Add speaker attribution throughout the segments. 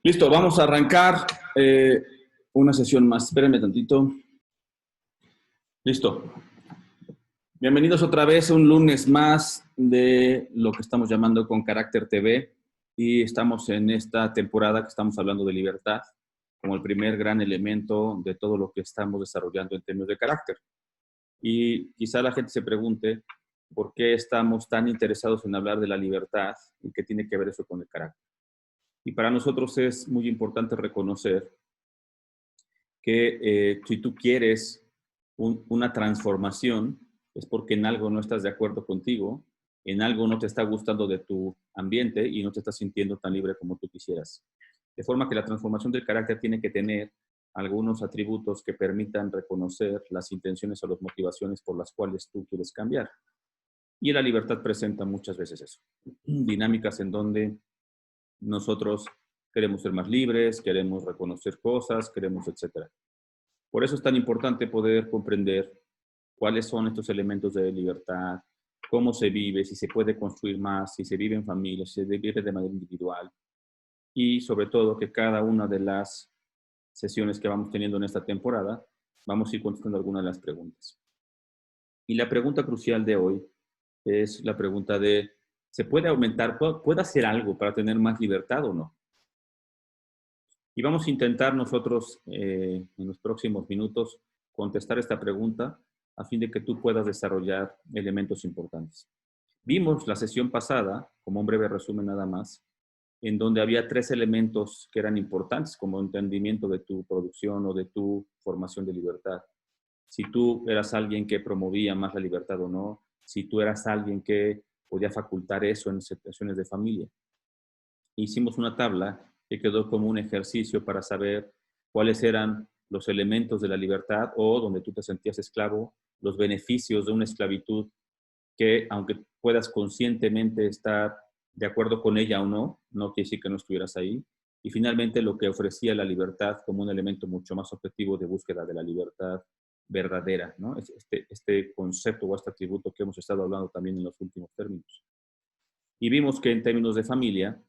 Speaker 1: Listo, vamos a arrancar una sesión más. Espérenme tantito. Listo. Bienvenidos otra vez a un lunes más de lo que estamos llamando Con Carácter TV. Y estamos en esta temporada que estamos hablando de libertad como el primer gran elemento de todo lo que estamos desarrollando en términos de carácter. Y quizá la gente se pregunte por qué estamos tan interesados en hablar de la libertad y qué tiene que ver eso con el carácter. Y para nosotros es muy importante reconocer que si tú quieres una transformación, es porque en algo no estás de acuerdo contigo, en algo no te está gustando de tu ambiente y no te estás sintiendo tan libre como tú quisieras. De forma que la transformación del carácter tiene que tener algunos atributos que permitan reconocer las intenciones o las motivaciones por las cuales tú quieres cambiar. Y la libertad presenta muchas veces eso. Dinámicas en donde nosotros queremos ser más libres, queremos reconocer cosas, queremos, etcétera. Por eso es tan importante poder comprender cuáles son estos elementos de libertad, cómo se vive, si se puede construir más, si se vive en familia, si se vive de manera individual y sobre todo que cada una de las sesiones que vamos teniendo en esta temporada vamos a ir contestando algunas de las preguntas. Y la pregunta crucial de hoy es la pregunta de, ¿se puede aumentar, puedo hacer algo para tener más libertad o no? Y vamos a intentar nosotros en los próximos minutos contestar esta pregunta a fin de que tú puedas desarrollar elementos importantes. Vimos la sesión pasada, como un breve resumen nada más, en donde había tres elementos que eran importantes como entendimiento de tu producción o de tu formación de libertad. Si tú eras alguien que promovía más la libertad o no, si tú eras alguien que podía facultar eso en situaciones de familia. Hicimos una tabla que quedó como un ejercicio para saber cuáles eran los elementos de la libertad o donde tú te sentías esclavo, los beneficios de una esclavitud que aunque puedas conscientemente estar de acuerdo con ella o no, no quiere decir que no estuvieras ahí. Y finalmente lo que ofrecía la libertad como un elemento mucho más objetivo de búsqueda de la libertad verdadera, ¿no? Este concepto o este atributo que hemos estado hablando también en los últimos términos. Y vimos que en términos de familia,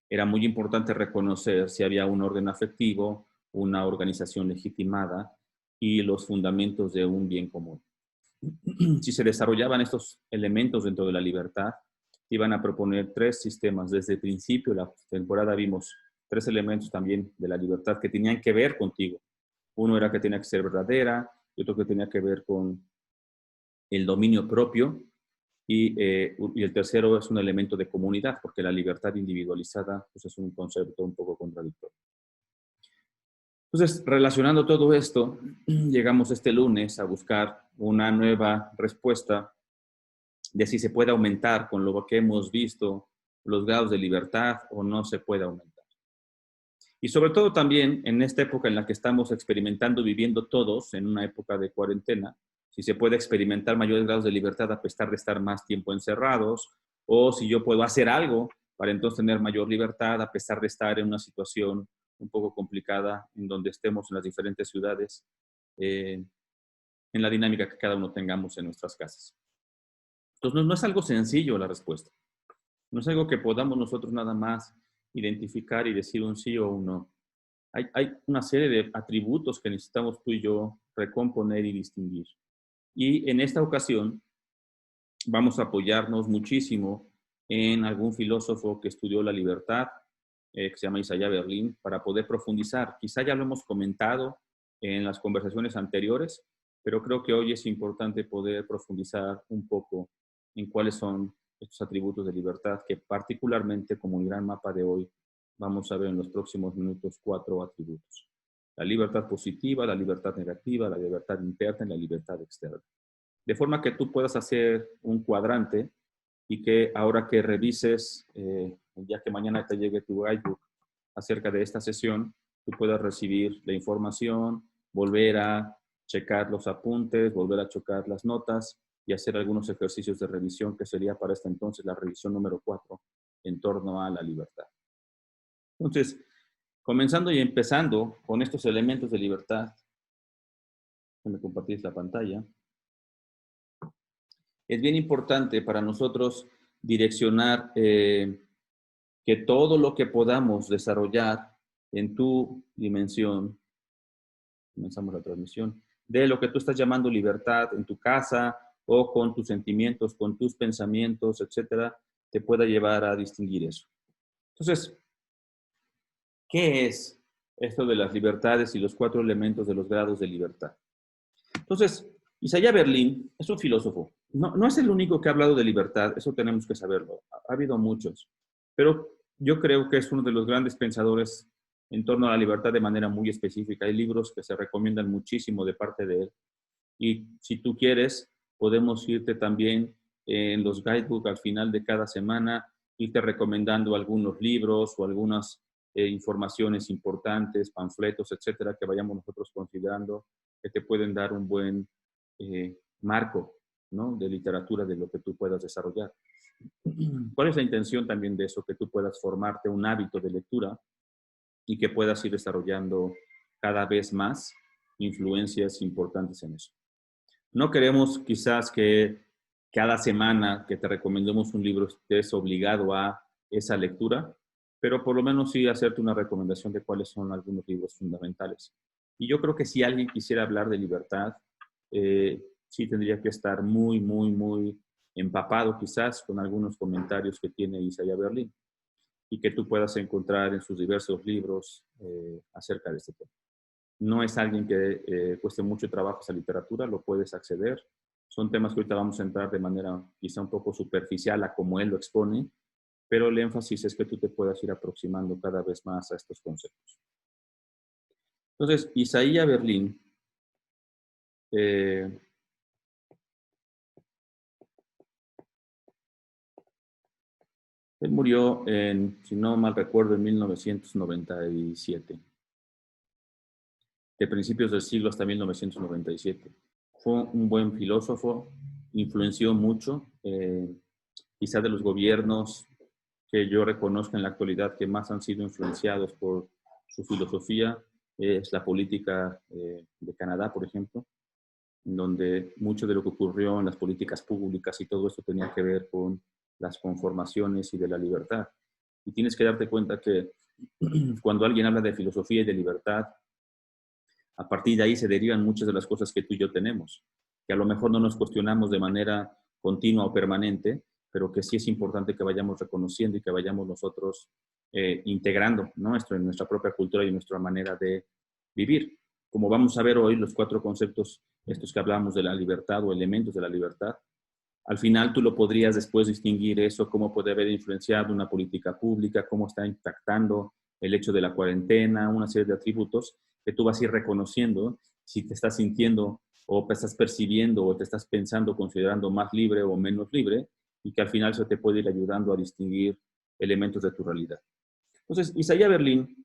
Speaker 1: era muy importante reconocer si había un orden afectivo, una organización legitimada y los fundamentos de un bien común. Si se desarrollaban estos elementos dentro de la libertad, iban a proponer tres sistemas. Desde el principio de la temporada vimos tres elementos también de la libertad que tenían que ver contigo. Uno era que tenía que ser verdadera, y otro que tenía que ver con el dominio propio, y el tercero es un elemento de comunidad, porque la libertad individualizada pues, es un concepto un poco contradictorio. Entonces, relacionando todo esto, llegamos este lunes a buscar una nueva respuesta de si se puede aumentar con lo que hemos visto los grados de libertad o no se puede aumentar. Y sobre todo también en esta época en la que estamos experimentando, viviendo todos, en una época de cuarentena, si se puede experimentar mayores grados de libertad a pesar de estar más tiempo encerrados, o si yo puedo hacer algo para entonces tener mayor libertad a pesar de estar en una situación un poco complicada en donde estemos en las diferentes ciudades, en la dinámica que cada uno tengamos en nuestras casas. Entonces, no es algo sencillo la respuesta. No es algo que podamos nosotros nada más identificar y decir un sí o un no. Hay una serie de atributos que necesitamos tú y yo recomponer y distinguir. Y en esta ocasión vamos a apoyarnos muchísimo en algún filósofo que estudió la libertad, que se llama Isaiah Berlin, para poder profundizar. Quizá ya lo hemos comentado en las conversaciones anteriores, pero creo que hoy es importante poder profundizar un poco en cuáles son estos atributos de libertad que particularmente como el gran mapa de hoy vamos a ver en los próximos minutos 4 atributos. La libertad positiva, la libertad negativa, la libertad interna y la libertad externa. De forma que tú puedas hacer un cuadrante y que ahora que revises, ya que mañana te llegue tu guidebook acerca de esta sesión, tú puedas recibir la información, volver a checar los apuntes, volver a checar las notas y hacer algunos ejercicios de revisión que sería para esta entonces la revisión número 4 en torno a la libertad. Entonces, comenzando y empezando con estos elementos de libertad, déjame compartir la pantalla. Es bien importante para nosotros direccionar que todo lo que podamos desarrollar en tu dimensión, comenzamos la transmisión, de lo que tú estás llamando libertad en tu casa o con tus sentimientos, con tus pensamientos, etcétera, te pueda llevar a distinguir eso. Entonces, ¿qué es esto de las libertades y los 4 elementos de los grados de libertad? Entonces, Isaiah Berlin es un filósofo. No es el único que ha hablado de libertad, eso tenemos que saberlo. Ha habido muchos. Pero yo creo que es uno de los grandes pensadores en torno a la libertad de manera muy específica. Hay libros que se recomiendan muchísimo de parte de él. Y si tú quieres, podemos irte también en los guidebooks al final de cada semana, irte recomendando algunos libros o algunas informaciones importantes, panfletos, etcétera, que vayamos nosotros considerando que te pueden dar un buen marco, ¿no?, de literatura de lo que tú puedas desarrollar. ¿Cuál es la intención también de eso? Que tú puedas formarte un hábito de lectura y que puedas ir desarrollando cada vez más influencias importantes en eso. No queremos quizás que cada semana que te recomendemos un libro estés obligado a esa lectura, pero por lo menos sí hacerte una recomendación de cuáles son algunos libros fundamentales. Y yo creo que si alguien quisiera hablar de libertad, sí tendría que estar muy, muy, muy empapado quizás con algunos comentarios que tiene Isaiah Berlin y que tú puedas encontrar en sus diversos libros acerca de este tema. No es alguien que cueste mucho trabajo esa literatura, lo puedes acceder. Son temas que ahorita vamos a entrar de manera quizá un poco superficial a como él lo expone, pero el énfasis es que tú te puedas ir aproximando cada vez más a estos conceptos. Entonces, Isaiah Berlin él murió si no mal recuerdo, en 1997. De principios del siglo hasta 1997. Fue un buen filósofo, influenció mucho, quizá de los gobiernos que yo reconozco en la actualidad que más han sido influenciados por su filosofía, es la política de Canadá, por ejemplo, en donde mucho de lo que ocurrió en las políticas públicas y todo esto tenía que ver con las conformaciones y de la libertad. Y tienes que darte cuenta que cuando alguien habla de filosofía y de libertad, a partir de ahí se derivan muchas de las cosas que tú y yo tenemos, que a lo mejor no nos cuestionamos de manera continua o permanente, pero que sí es importante que vayamos reconociendo y que vayamos nosotros integrando, ¿no?, en nuestra propia cultura y nuestra manera de vivir. Como vamos a ver hoy, los 4 conceptos, estos que hablamos de la libertad o elementos de la libertad, al final tú lo podrías después distinguir eso, cómo puede haber influenciado una política pública, cómo está impactando el hecho de la cuarentena, una serie de atributos que tú vas a ir reconociendo si te estás sintiendo o te estás percibiendo o te estás pensando, considerando más libre o menos libre, y que al final eso te puede ir ayudando a distinguir elementos de tu realidad. Entonces, Isaiah Berlin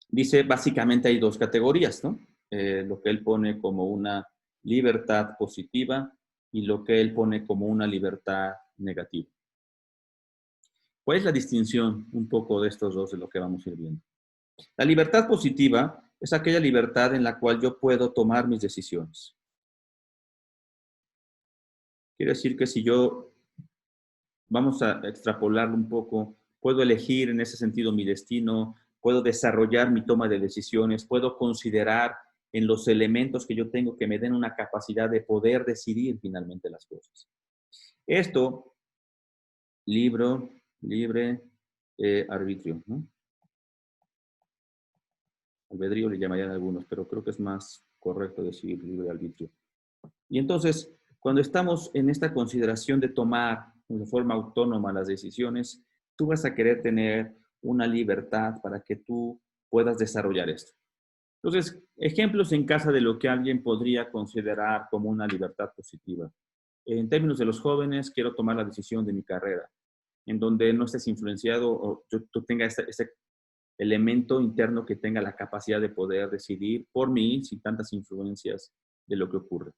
Speaker 1: dice, básicamente hay 2 categorías, ¿no? Lo que él pone como una libertad positiva y lo que él pone como una libertad negativa. ¿Cuál es la distinción un poco de estos dos de lo que vamos a ir viendo? La libertad positiva es aquella libertad en la cual yo puedo tomar mis decisiones. Quiere decir que si yo, vamos a extrapolarlo un poco, puedo elegir en ese sentido mi destino, puedo desarrollar mi toma de decisiones, puedo considerar en los elementos que yo tengo que me den una capacidad de poder decidir finalmente las cosas. Esto, libre arbitrio, ¿no? Albedrío le llamarían algunos, pero creo que es más correcto decir libre arbitrio. Y entonces, cuando estamos en esta consideración de tomar de forma autónoma las decisiones, tú vas a querer tener una libertad para que tú puedas desarrollar esto. Entonces, ejemplos en casa de lo que alguien podría considerar como una libertad positiva. En términos de los jóvenes, quiero tomar la decisión de mi carrera, en donde no estés influenciado o tú tengas ese elemento interno que tenga la capacidad de poder decidir por mí sin tantas influencias de lo que ocurre.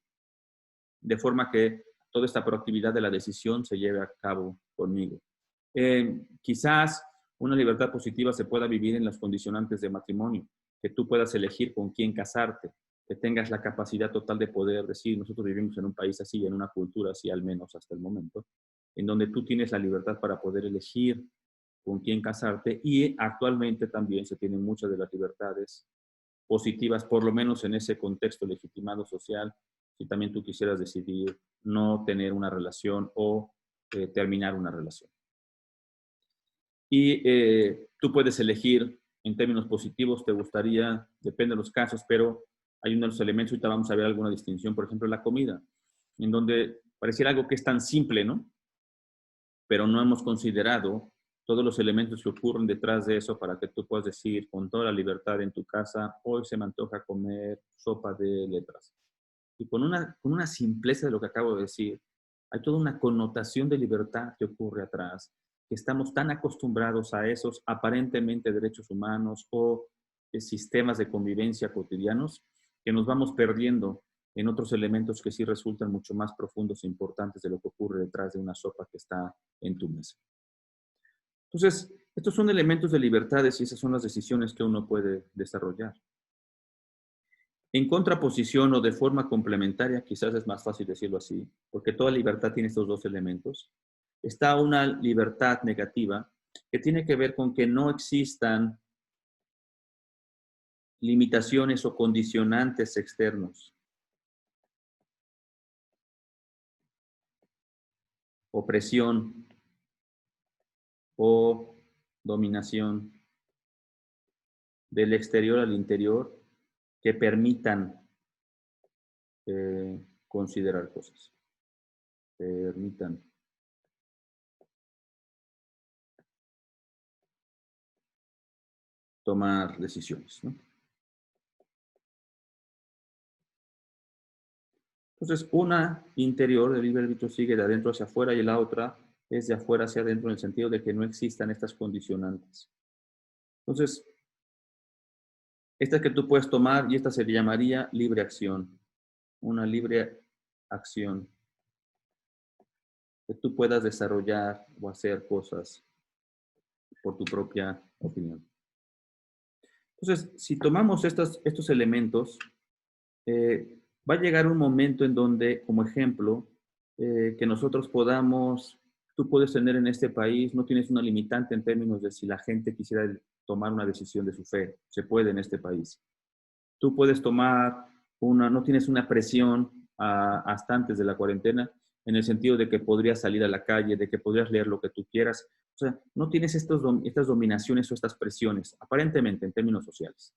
Speaker 1: De forma que toda esta proactividad de la decisión se lleve a cabo conmigo. Quizás una libertad positiva se pueda vivir en las condicionantes de matrimonio, que tú puedas elegir con quién casarte, que tengas la capacidad total de poder decir, nosotros vivimos en un país así, en una cultura así, al menos hasta el momento, en donde tú tienes la libertad para poder elegir con quién casarte, y actualmente también se tienen muchas de las libertades positivas, por lo menos en ese contexto legitimado social, si también tú quisieras decidir no tener una relación o terminar una relación. Y tú puedes elegir en términos positivos, te gustaría, depende de los casos, pero hay uno de los elementos, ahorita vamos a ver alguna distinción, por ejemplo, la comida, en donde pareciera algo que es tan simple, ¿no? Pero no hemos considerado todos los elementos que ocurren detrás de eso para que tú puedas decir con toda la libertad en tu casa, hoy se me antoja comer sopa de letras. Y con una simpleza de lo que acabo de decir, hay toda una connotación de libertad que ocurre atrás, que estamos tan acostumbrados a esos aparentemente derechos humanos o sistemas de convivencia cotidianos que nos vamos perdiendo en otros elementos que sí resultan mucho más profundos e importantes de lo que ocurre detrás de una sopa que está en tu mesa. Entonces, estos son elementos de libertades y esas son las decisiones que uno puede desarrollar. En contraposición o de forma complementaria, quizás es más fácil decirlo así, porque toda libertad tiene estos dos elementos, está una libertad negativa que tiene que ver con que no existan limitaciones o condicionantes externos, opresión o dominación del exterior al interior que permitan considerar cosas, permitan tomar decisiones, ¿no? Entonces, una interior del libre arbitrio sigue de adentro hacia afuera y la otra es de afuera hacia adentro en el sentido de que no existan estas condicionantes. Entonces, esta que tú puedes tomar y esta se llamaría libre acción. Una libre acción que tú puedas desarrollar o hacer cosas por tu propia opinión. Entonces, si tomamos estos elementos, va a llegar un momento en donde, como ejemplo, que nosotros podamos, tú puedes tener en este país, no tienes una limitante en términos de si la gente quisiera tomar una decisión de su fe, se puede en este país. Tú puedes tomar no tienes una presión hasta antes de la cuarentena, en el sentido de que podrías salir a la calle, de que podrías leer lo que tú quieras. O sea, no tienes estas dominaciones o estas presiones, aparentemente en términos sociales.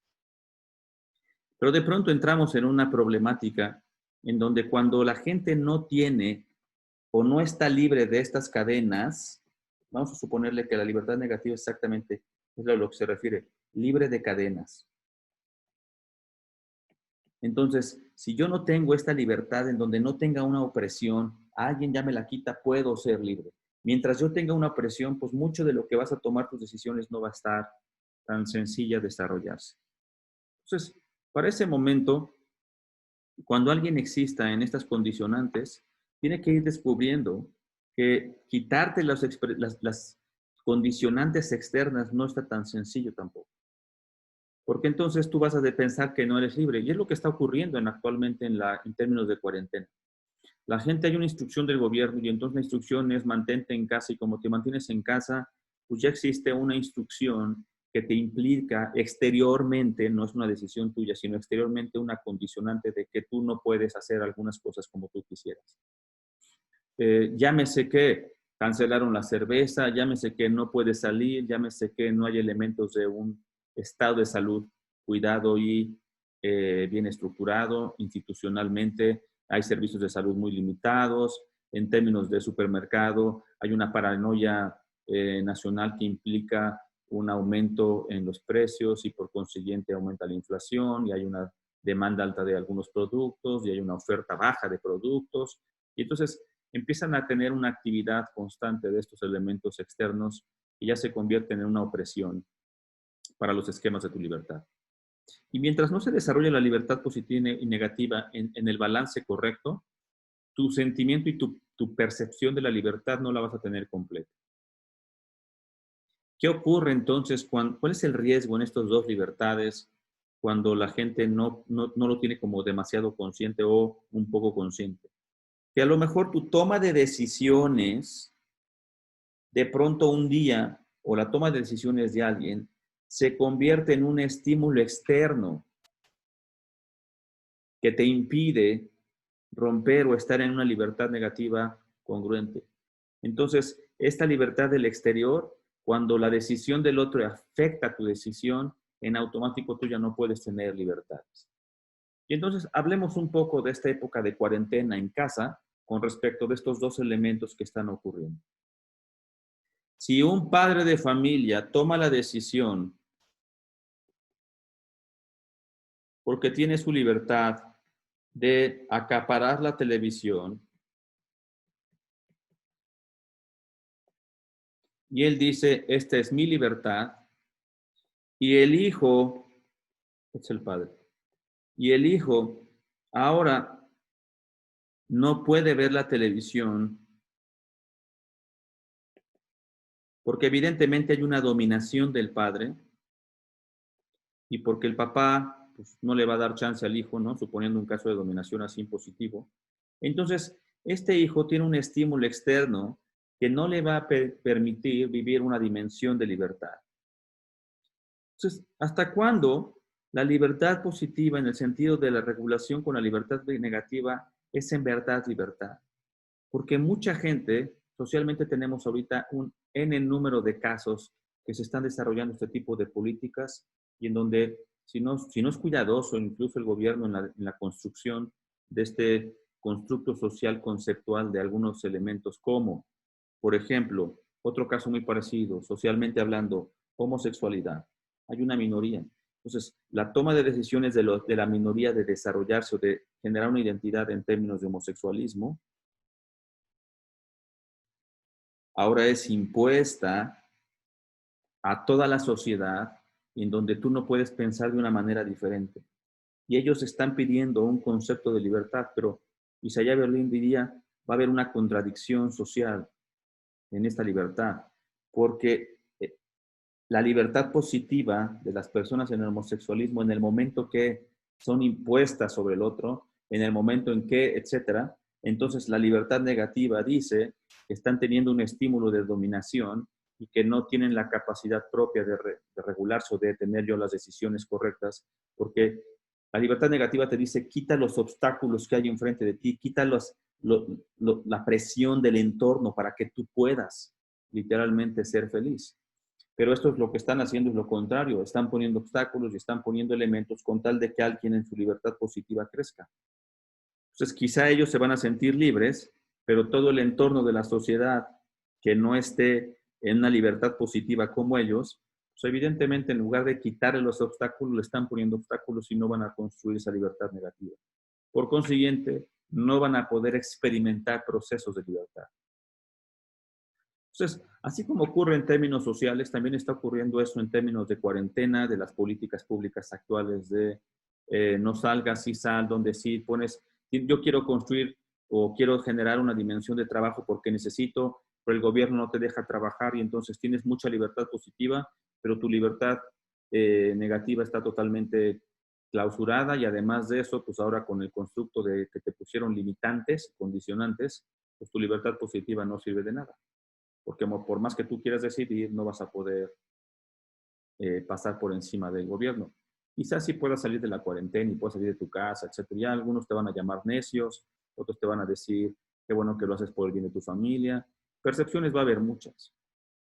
Speaker 1: Pero de pronto entramos en una problemática en donde cuando la gente no tiene o no está libre de estas cadenas, vamos a suponerle que la libertad negativa exactamente es a lo que se refiere, libre de cadenas. Entonces, si yo no tengo esta libertad en donde no tenga una opresión, alguien ya me la quita, puedo ser libre. Mientras yo tenga una opresión, pues mucho de lo que vas a tomar tus decisiones no va a estar tan sencilla de desarrollarse. Entonces, para ese momento, cuando alguien exista en estas condicionantes, tiene que ir descubriendo que quitarte las condicionantes externas no está tan sencillo tampoco. Porque entonces tú vas a pensar que no eres libre. Y es lo que está ocurriendo actualmente en términos de cuarentena. La gente, hay una instrucción del gobierno y entonces la instrucción es mantente en casa y como te mantienes en casa, pues ya existe una instrucción que te implica exteriormente, no es una decisión tuya, sino exteriormente una condicionante de que tú no puedes hacer algunas cosas como tú quisieras. Llámese que cancelaron la cerveza, llámese que no puedes salir, llámese que no hay elementos de un estado de salud cuidado y bien estructurado institucionalmente, hay servicios de salud muy limitados, en términos de supermercado hay una paranoia nacional que implica un aumento en los precios y por consiguiente aumenta la inflación y hay una demanda alta de algunos productos y hay una oferta baja de productos y entonces empiezan a tener una actividad constante de estos elementos externos y ya se convierten en una opresión para los esquemas de tu libertad. Y mientras no se desarrolle la libertad positiva y negativa en el balance correcto, tu sentimiento y tu percepción de la libertad no la vas a tener completa. ¿Qué ocurre entonces? ¿Cuál es el riesgo en estas dos libertades cuando la gente no lo tiene como demasiado consciente o un poco consciente? Que a lo mejor tu toma de decisiones, de pronto un día o la toma de decisiones de alguien se convierte en un estímulo externo que te impide romper o estar en una libertad negativa congruente. Entonces, esta libertad del exterior, cuando la decisión del otro afecta a tu decisión, en automático tú ya no puedes tener libertades. Y entonces, hablemos un poco de esta época de cuarentena en casa con respecto de estos dos elementos que están ocurriendo. Si un padre de familia toma la decisión porque tiene su libertad de acaparar la televisión y él dice, esta es mi libertad, y el hijo, es el padre, y el hijo ahora no puede ver la televisión porque evidentemente hay una dominación del padre y porque el papá pues, no le va a dar chance al hijo, ¿no? Suponiendo un caso de dominación así impositivo. Entonces, este hijo tiene un estímulo externo que no le va a permitir vivir una dimensión de libertad. Entonces, ¿hasta cuándo la libertad positiva en el sentido de la regulación con la libertad negativa es en verdad libertad? Porque mucha gente, socialmente tenemos ahorita un N número de casos que se están desarrollando este tipo de políticas y en donde si no es cuidadoso, incluso el gobierno en la construcción de este constructo social conceptual de algunos elementos como, por ejemplo, otro caso muy parecido, socialmente hablando, homosexualidad. Hay una minoría. Entonces, la toma de decisiones de la minoría de desarrollarse o de generar una identidad en términos de homosexualismo ahora es impuesta a toda la sociedad en donde tú no puedes pensar de una manera diferente. Y ellos están pidiendo un concepto de libertad, pero Isaiah Berlin diría, va a haber una contradicción social en esta libertad, porque la libertad positiva de las personas en el homosexualismo, en el momento que son impuestas sobre el otro, en el momento en que, etcétera, entonces la libertad negativa dice que están teniendo un estímulo de dominación y que no tienen la capacidad propia de regularse o de tener yo las decisiones correctas, porque la libertad negativa te dice, quita los obstáculos que hay enfrente de ti, quita la presión del entorno para que tú puedas literalmente ser feliz. Pero esto es lo que están haciendo, es lo contrario. Están poniendo obstáculos y están poniendo elementos con tal de que alguien en su libertad positiva crezca. Entonces, quizá ellos se van a sentir libres, pero todo el entorno de la sociedad que no esté en una libertad positiva como ellos, pues evidentemente en lugar de quitarle los obstáculos, le están poniendo obstáculos y no van a construir esa libertad negativa. Por consiguiente, no van a poder experimentar procesos de libertad. Entonces, así como ocurre en términos sociales, también está ocurriendo eso en términos de cuarentena, de las políticas públicas actuales de no salgas, sí sal, donde sí pones, yo quiero construir o quiero generar una dimensión de trabajo porque necesito, pero el gobierno no te deja trabajar y entonces tienes mucha libertad positiva, pero tu libertad negativa está totalmente clausurada y además de eso, pues ahora con el constructo de que te pusieron limitantes, condicionantes, pues tu libertad positiva no sirve de nada. Porque por más que tú quieras decidir, no vas a poder pasar por encima del gobierno. Quizás sí puedas salir de la cuarentena y puedas salir de tu casa, etcétera. Ya algunos te van a llamar necios, otros te van a decir qué bueno que lo haces por el bien de tu familia. Percepciones va a haber muchas,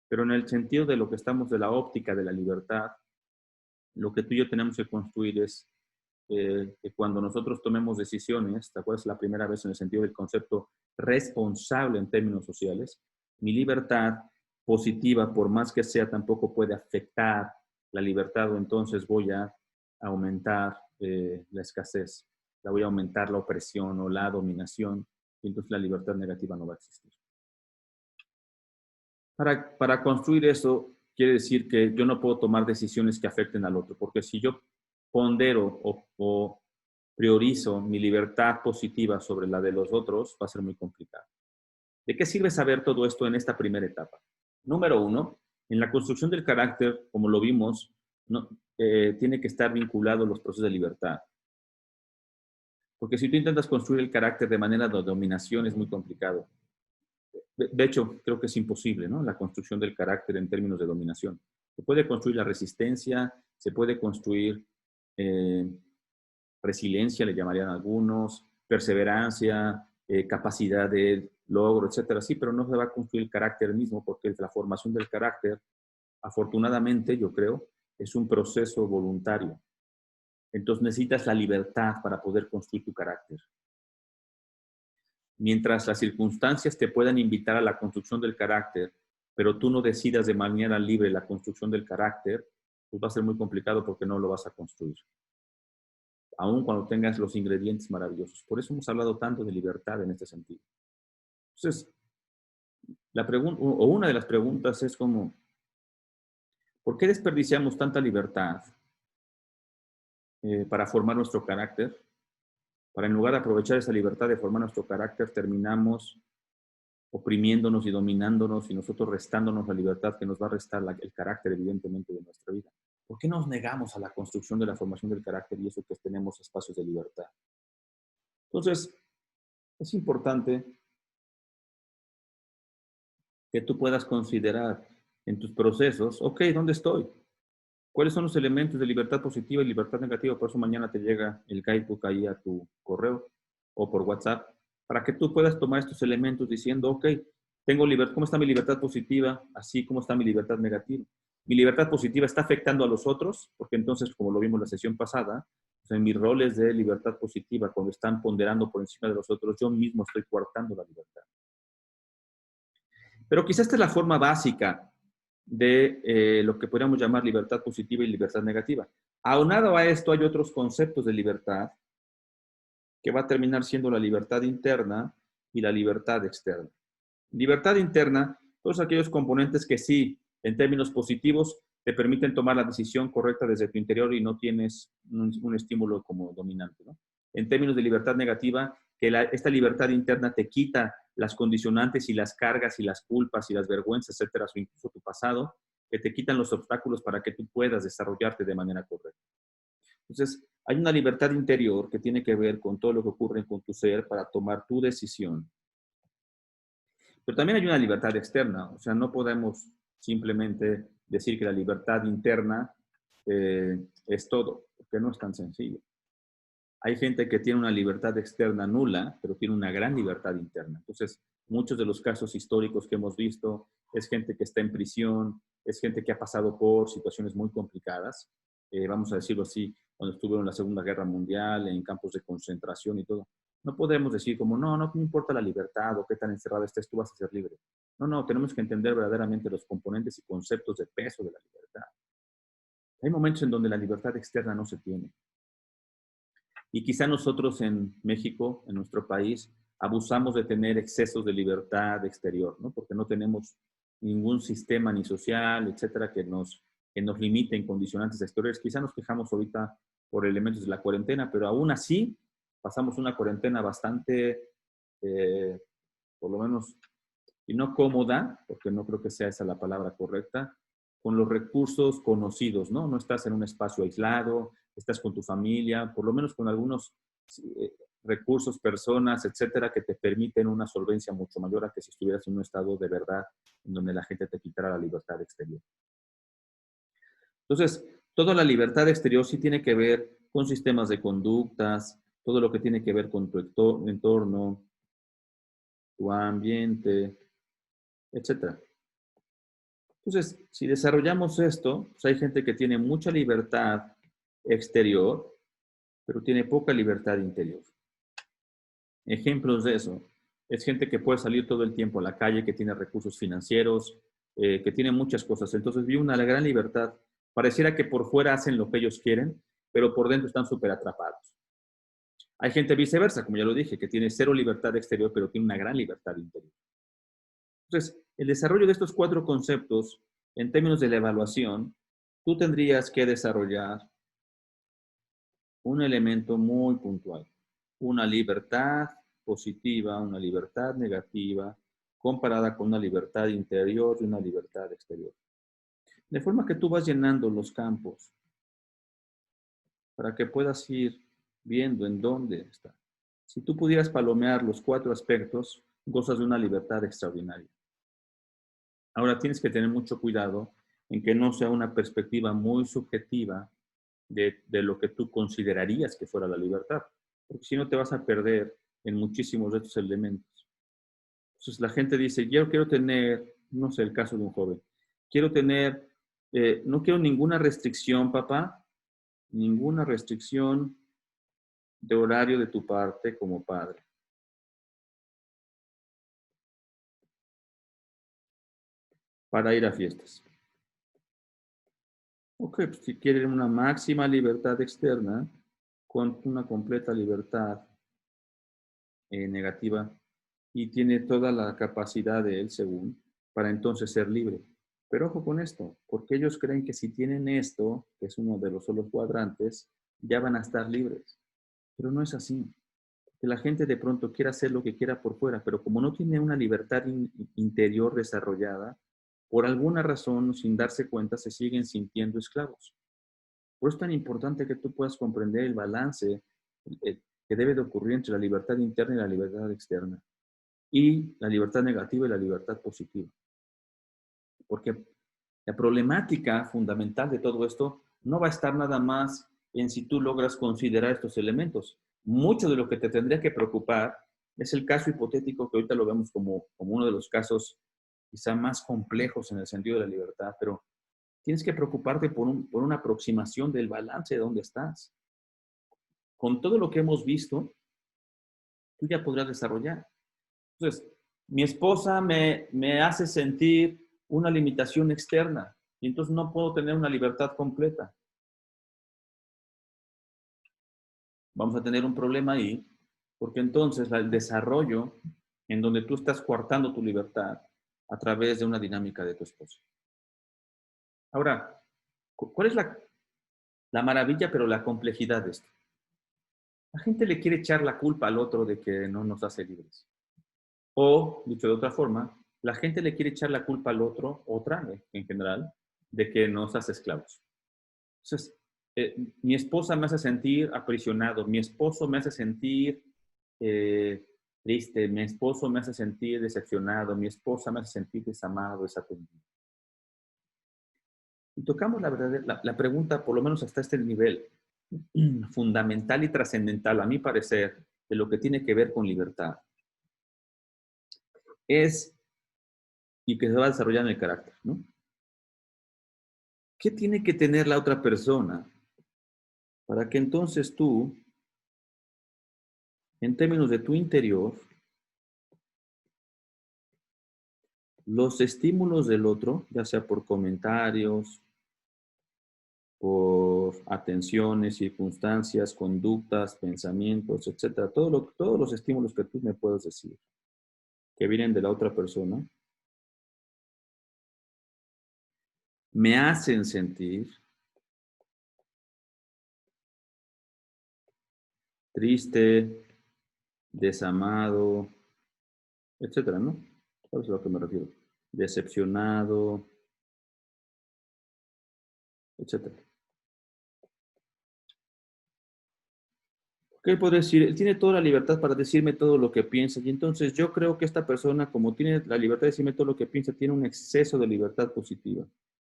Speaker 1: pero en el sentido de lo que estamos de la óptica de la libertad, lo que tú y yo tenemos que construir es que cuando nosotros tomemos decisiones, ¿te acuerdas la primera vez en el sentido del concepto responsable en términos sociales? Mi libertad positiva, por más que sea, tampoco puede afectar la libertad o entonces voy a aumentar la escasez, la voy a aumentar la opresión o la dominación y entonces la libertad negativa no va a existir. Para construir eso, quiere decir que yo no puedo tomar decisiones que afecten al otro, porque si yo pondero o priorizo mi libertad positiva sobre la de los otros, va a ser muy complicado. ¿De qué sirve saber todo esto en esta primera etapa? Número uno, en la construcción del carácter, como lo vimos, no, tiene que estar vinculado a los procesos de libertad. Porque si tú intentas construir el carácter de manera de dominación, es muy complicado. de hecho, creo que es imposible, ¿no? La construcción del carácter en términos de dominación. Se puede construir la resistencia, se puede construir eh, resiliencia, le llamarían algunos, perseverancia, capacidad de logro, etcétera. Sí, pero no se va a construir el carácter mismo porque la formación del carácter, afortunadamente, yo creo, es un proceso voluntario. Entonces necesitas la libertad para poder construir tu carácter. Mientras las circunstancias te puedan invitar a la construcción del carácter, pero tú no decidas de manera libre la construcción del carácter, pues va a ser muy complicado porque no lo vas a construir, aun cuando tengas los ingredientes maravillosos. Por eso hemos hablado tanto de libertad en este sentido. Entonces, la pregunta, o una de las preguntas es como, ¿por qué desperdiciamos tanta libertad para formar nuestro carácter? Para en lugar de aprovechar esa libertad de formar nuestro carácter, terminamos oprimiéndonos y dominándonos y nosotros restándonos la libertad que nos va a restar el carácter, evidentemente, de nuestra vida. ¿Por qué nos negamos a la construcción de la formación del carácter y eso que tenemos espacios de libertad? Entonces, es importante que tú puedas considerar en tus procesos, ok, ¿dónde estoy? ¿Cuáles son los elementos de libertad positiva y libertad negativa? Por eso mañana te llega el guidebook ahí a tu correo o por WhatsApp, para que tú puedas tomar estos elementos diciendo, ok, tengo libertad, ¿cómo está mi libertad positiva? Así como está mi libertad negativa. Mi libertad positiva está afectando a los otros, porque entonces, como lo vimos la sesión pasada, pues en mis roles de libertad positiva, cuando están ponderando por encima de los otros, yo mismo estoy coartando la libertad. Pero quizás esta es la forma básica de lo que podríamos llamar libertad positiva y libertad negativa. Aunado a esto, hay otros conceptos de libertad que va a terminar siendo la libertad interna y la libertad externa. Libertad interna, todos aquellos componentes que sí, en términos positivos, te permiten tomar la decisión correcta desde tu interior y no tienes un estímulo como dominante, ¿no? En términos de libertad negativa, que esta libertad interna te quita las condicionantes y las cargas y las culpas y las vergüenzas, etcétera, o incluso tu pasado, que te quitan los obstáculos para que tú puedas desarrollarte de manera correcta. Entonces, hay una libertad interior que tiene que ver con todo lo que ocurre con tu ser para tomar tu decisión. Pero también hay una libertad externa, o sea, no podemos simplemente decir que la libertad interna es todo, porque no es tan sencillo. Hay gente que tiene una libertad externa nula, pero tiene una gran libertad interna. Entonces, muchos de los casos históricos que hemos visto es gente que está en prisión, es gente que ha pasado por situaciones muy complicadas, vamos a decirlo así, cuando estuvieron en la Segunda Guerra Mundial, en campos de concentración y todo. No podemos decir como, no importa la libertad o qué tan encerrado estés, tú vas a ser libre. No, tenemos que entender verdaderamente los componentes y conceptos de peso de la libertad. Hay momentos en donde la libertad externa no se tiene. Y quizá nosotros en México, en nuestro país, abusamos de tener excesos de libertad exterior, ¿no? Porque no tenemos ningún sistema ni social, etcétera, que nos limite en condicionantes exteriores. Quizá nos quejamos ahorita por elementos de la cuarentena, pero aún así pasamos una cuarentena bastante, por lo menos, y no cómoda, porque no creo que sea esa la palabra correcta, con los recursos conocidos, ¿no? No estás en un espacio aislado, estás con tu familia, por lo menos con algunos recursos, personas, etcétera, que te permiten una solvencia mucho mayor a que si estuvieras en un estado de verdad en donde la gente te quitara la libertad exterior. Entonces, toda la libertad exterior sí tiene que ver con sistemas de conductas, todo lo que tiene que ver con tu entorno, tu ambiente, etcétera. Entonces, si desarrollamos esto, pues hay gente que tiene mucha libertad exterior, pero tiene poca libertad interior. Ejemplos de eso. Es gente que puede salir todo el tiempo a la calle, que tiene recursos financieros, que tiene muchas cosas. Entonces vive una gran libertad. Pareciera que por fuera hacen lo que ellos quieren, pero por dentro están súper atrapados. Hay gente viceversa, como ya lo dije, que tiene cero libertad exterior, pero tiene una gran libertad interior. Entonces, el desarrollo de estos 4 conceptos, en términos de la evaluación, tú tendrías que desarrollar un elemento muy puntual. Una libertad positiva, una libertad negativa, comparada con una libertad interior y una libertad exterior. De forma que tú vas llenando los campos para que puedas ir viendo en dónde está. Si tú pudieras palomear los 4 aspectos, gozas de una libertad extraordinaria. Ahora tienes que tener mucho cuidado en que no sea una perspectiva muy subjetiva de lo que tú considerarías que fuera la libertad, porque si no te vas a perder en muchísimos de estos elementos. Entonces la gente dice, yo quiero tener, no sé, el caso de un joven, quiero tener, no quiero ninguna restricción, papá, ninguna restricción de horario de tu parte como padre. Para ir a fiestas. Ok, pues si quieren una máxima libertad externa con una completa libertad negativa y tiene toda la capacidad de él, según, para entonces ser libre. Pero ojo con esto, porque ellos creen que si tienen esto, que es uno de los solos cuadrantes, ya van a estar libres. Pero no es así. Que la gente de pronto quiera hacer lo que quiera por fuera, pero como no tiene una libertad interior desarrollada, por alguna razón, sin darse cuenta, se siguen sintiendo esclavos. Por eso es tan importante que tú puedas comprender el balance que debe de ocurrir entre la libertad interna y la libertad externa, y la libertad negativa y la libertad positiva. Porque la problemática fundamental de todo esto no va a estar nada más en si tú logras considerar estos elementos. Mucho de lo que te tendría que preocupar es el caso hipotético, que ahorita lo vemos como uno de los casos quizá más complejos en el sentido de la libertad, pero tienes que preocuparte por una aproximación del balance de dónde estás. Con todo lo que hemos visto, tú ya podrás desarrollar. Entonces, mi esposa me hace sentir una limitación externa y entonces no puedo tener una libertad completa. Vamos a tener un problema ahí, porque entonces el desarrollo en donde tú estás coartando tu libertad a través de una dinámica de tu esposo. Ahora, ¿cuál es la maravilla, pero la complejidad de esto? La gente le quiere echar la culpa al otro de que no nos hace libres. O, dicho de otra forma, la gente le quiere echar la culpa al otro, en general, de que nos hace esclavos. Entonces, mi esposa me hace sentir aprisionado, mi esposo me hace sentir triste, mi esposo me hace sentir decepcionado, mi esposa me hace sentir desamado, desatendido. Y tocamos la pregunta, por lo menos hasta este nivel, fundamental y trascendental, a mi parecer, de lo que tiene que ver con libertad. Y que se va a desarrollar en el carácter, ¿no? ¿Qué tiene que tener la otra persona para que entonces tú, en términos de tu interior, los estímulos del otro, ya sea por comentarios, por atenciones, circunstancias, conductas, pensamientos, etcétera, todos los estímulos que tú me puedas decir, que vienen de la otra persona, me hacen sentir triste, desamado, etcétera, ¿no? ¿Sabes a lo que me refiero? Decepcionado, etcétera. ¿Qué podría decir? Él tiene toda la libertad para decirme todo lo que piensa, y entonces yo creo que esta persona, como tiene la libertad de decirme todo lo que piensa, tiene un exceso de libertad positiva,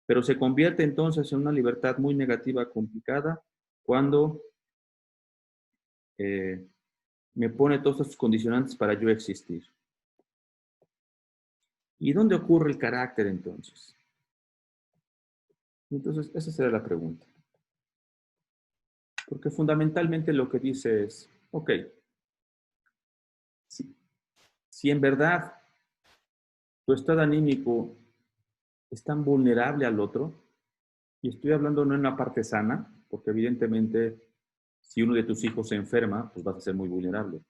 Speaker 1: pero se convierte entonces en una libertad muy negativa, complicada, cuando me pone todos estos condicionantes para yo existir. ¿Y dónde ocurre el carácter entonces? Entonces, esa será la pregunta. Porque fundamentalmente lo que dice es, ok, si en verdad tu estado anímico es tan vulnerable al otro, y estoy hablando no en una parte sana, porque evidentemente si uno de tus hijos se enferma, pues vas a ser muy vulnerable.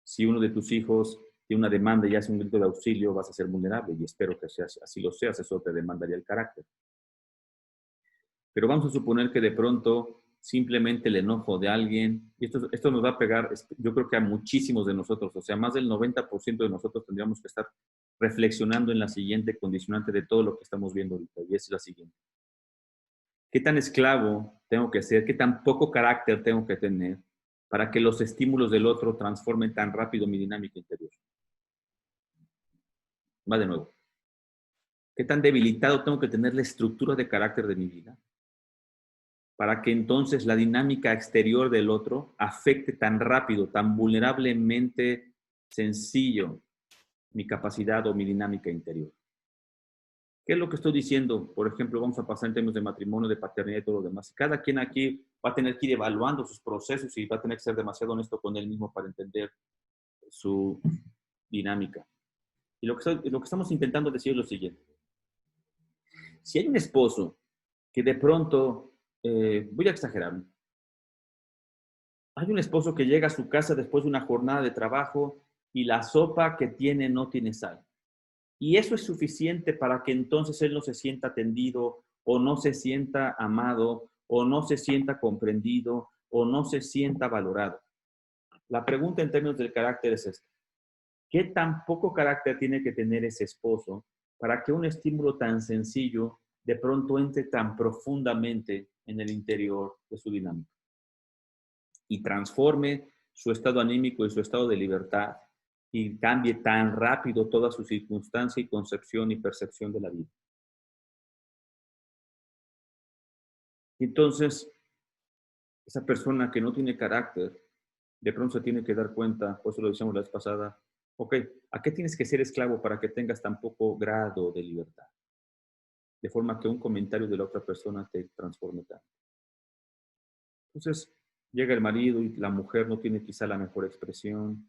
Speaker 1: Si uno de tus hijos tiene una demanda y hace un grito de auxilio, vas a ser vulnerable, y espero que así lo seas, eso te demandaría el carácter. Pero vamos a suponer que de pronto simplemente el enojo de alguien, y esto nos va a pegar, yo creo que a muchísimos de nosotros, o sea, más del 90% de nosotros tendríamos que estar reflexionando en la siguiente condicionante de todo lo que estamos viendo ahorita, y es la siguiente. ¿Qué tan esclavo tengo que ser? ¿Qué tan poco carácter tengo que tener para que los estímulos del otro transformen tan rápido mi dinámica interior? Va de nuevo. ¿Qué tan debilitado tengo que tener la estructura de carácter de mi vida para que entonces la dinámica exterior del otro afecte tan rápido, tan vulnerablemente sencillo mi capacidad o mi dinámica interior? ¿Qué es lo que estoy diciendo? Por ejemplo, vamos a pasar en términos de matrimonio, de paternidad y todo lo demás. Cada quien aquí va a tener que ir evaluando sus procesos y va a tener que ser demasiado honesto con él mismo para entender su dinámica. Y lo que estamos intentando decir es lo siguiente. Si hay un esposo que de pronto, voy a exagerar, hay un esposo que llega a su casa después de una jornada de trabajo y la sopa que tiene no tiene sal. Y eso es suficiente para que entonces él no se sienta atendido o no se sienta amado o no se sienta comprendido o no se sienta valorado. La pregunta en términos del carácter es esta. ¿Qué tan poco carácter tiene que tener ese esposo para que un estímulo tan sencillo de pronto entre tan profundamente en el interior de su dinámica y transforme su estado anímico y su estado de libertad y cambie tan rápido toda su circunstancia y concepción y percepción de la vida? Entonces, esa persona que no tiene carácter, de pronto se tiene que dar cuenta, por eso lo decíamos la vez pasada, ok, ¿a qué tienes que ser esclavo para que tengas tan poco grado de libertad? De forma que un comentario de la otra persona te transforme tanto. Entonces, llega el marido y la mujer no tiene quizá la mejor expresión,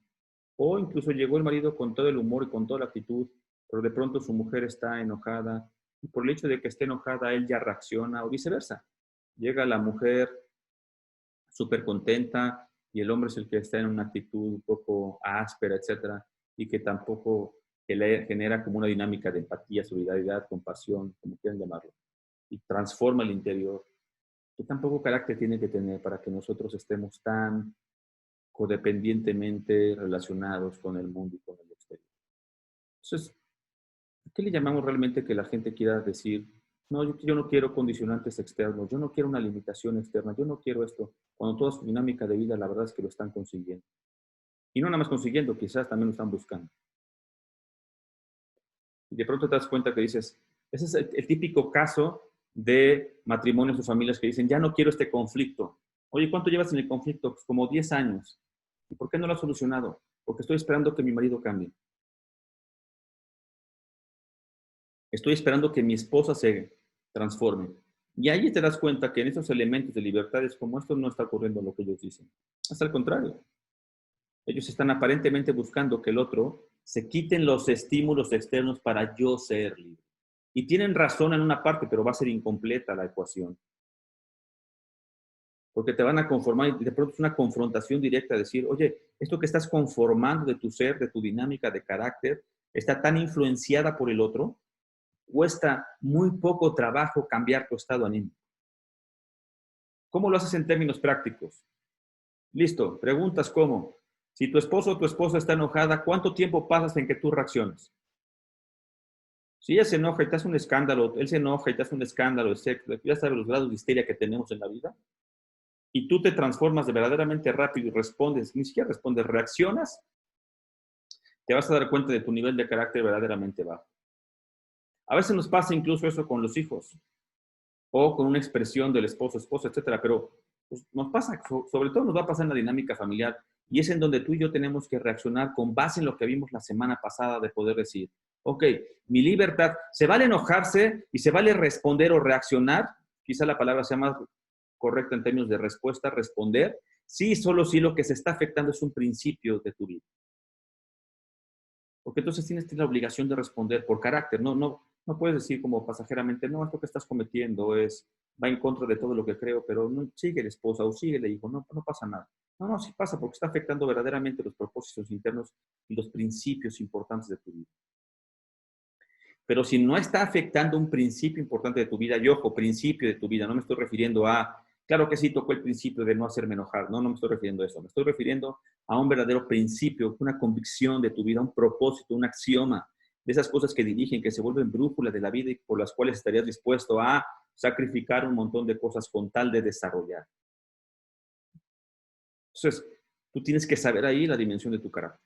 Speaker 1: o incluso llegó el marido con todo el humor y con toda la actitud, pero de pronto su mujer está enojada, y por el hecho de que esté enojada, él ya reacciona, o viceversa. Llega la mujer súper contenta y el hombre es el que está en una actitud un poco áspera, etcétera, y que tampoco que le genera como una dinámica de empatía, solidaridad, compasión, como quieran llamarlo, y transforma el interior. Que tampoco carácter tiene que tener para que nosotros estemos tan codependientemente relacionados con el mundo y con el exterior. Entonces, ¿qué le llamamos realmente que la gente quiera decir? No, yo no quiero condicionantes externos, yo no quiero una limitación externa, yo no quiero esto, cuando toda su dinámica de vida la verdad es que lo están consiguiendo. Y no nada más consiguiendo, quizás también lo están buscando. Y de pronto te das cuenta que dices, ese es el típico caso de matrimonios o familias que dicen, ya no quiero este conflicto. Oye, ¿cuánto llevas en el conflicto? Pues como 10 años. ¿Y por qué no lo has solucionado? Porque estoy esperando que mi marido cambie. Estoy esperando que mi esposa se transforme. Y ahí te das cuenta que en esos elementos de libertades como estos no está ocurriendo lo que ellos dicen. Hasta el contrario. Ellos están aparentemente buscando que el otro se quiten los estímulos externos para yo ser libre. Y tienen razón en una parte, pero va a ser incompleta la ecuación. Porque te van a conformar y de pronto es una confrontación directa, decir, oye, esto que estás conformando de tu ser, de tu dinámica de carácter, está tan influenciada por el otro, cuesta muy poco trabajo cambiar tu estado anímico. ¿Cómo lo haces en términos prácticos? Listo, preguntas cómo. Si tu esposo o tu esposa está enojada, ¿cuánto tiempo pasas en que tú reacciones? Si ella se enoja y te hace un escándalo, él se enoja y te hace un escándalo, ya sabes los grados de histeria que tenemos en la vida, y tú te transformas de verdaderamente rápido y respondes, ni siquiera respondes, reaccionas, te vas a dar cuenta de tu nivel de carácter verdaderamente bajo. A veces nos pasa incluso eso con los hijos, o con una expresión del esposo, esposa, etcétera, pero pues, nos pasa, sobre todo nos va a pasar en la dinámica familiar, y es en donde tú y yo tenemos que reaccionar con base en lo que vimos la semana pasada de poder decir, ok, mi libertad, ¿se vale enojarse y se vale responder o reaccionar? Quizá la palabra sea más correcta en términos de respuesta, responder. Sí, solo si lo que se está afectando es un principio de tu vida. Porque entonces tienes la obligación de responder por carácter. No puedes decir como pasajeramente, no, esto que estás cometiendo va en contra de todo lo que creo, pero no, sigue la esposa o sigue el hijo, no pasa nada. No, sí pasa porque está afectando verdaderamente los propósitos internos y los principios importantes de tu vida. Pero si no está afectando un principio importante de tu vida, y ojo, principio de tu vida, no me estoy refiriendo a, claro que sí tocó el principio de no hacerme enojar, no me estoy refiriendo a eso, me estoy refiriendo a un verdadero principio, una convicción de tu vida, un propósito, un axioma, de esas cosas que dirigen, que se vuelven brújula de la vida y por las cuales estarías dispuesto a sacrificar un montón de cosas con tal de desarrollar. Entonces, tú tienes que saber ahí la dimensión de tu carácter.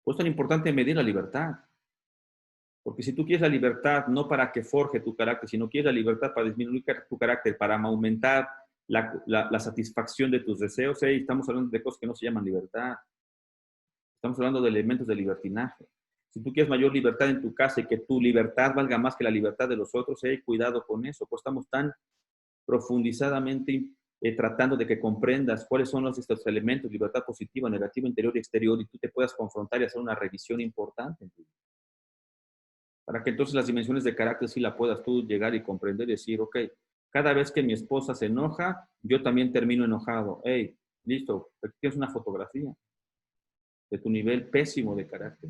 Speaker 1: Por eso es tan importante medir la libertad. Porque si tú quieres la libertad no para que forje tu carácter, sino quieres la libertad para disminuir tu carácter, para aumentar la satisfacción de tus deseos, estamos hablando de cosas que no se llaman libertad. Estamos hablando de elementos de libertinaje. Si tú quieres mayor libertad en tu casa y que tu libertad valga más que la libertad de los otros, cuidado con eso, pues estamos tan profundizadamente tratando de que comprendas cuáles son estos elementos, libertad positiva, negativa, interior y exterior, y tú te puedas confrontar y hacer una revisión importante en tu vida. Para que entonces las dimensiones de carácter sí la puedas tú llegar y comprender y decir, ok, cada vez que mi esposa se enoja, yo también termino enojado. Hey, listo, aquí tienes una fotografía de tu nivel pésimo de carácter.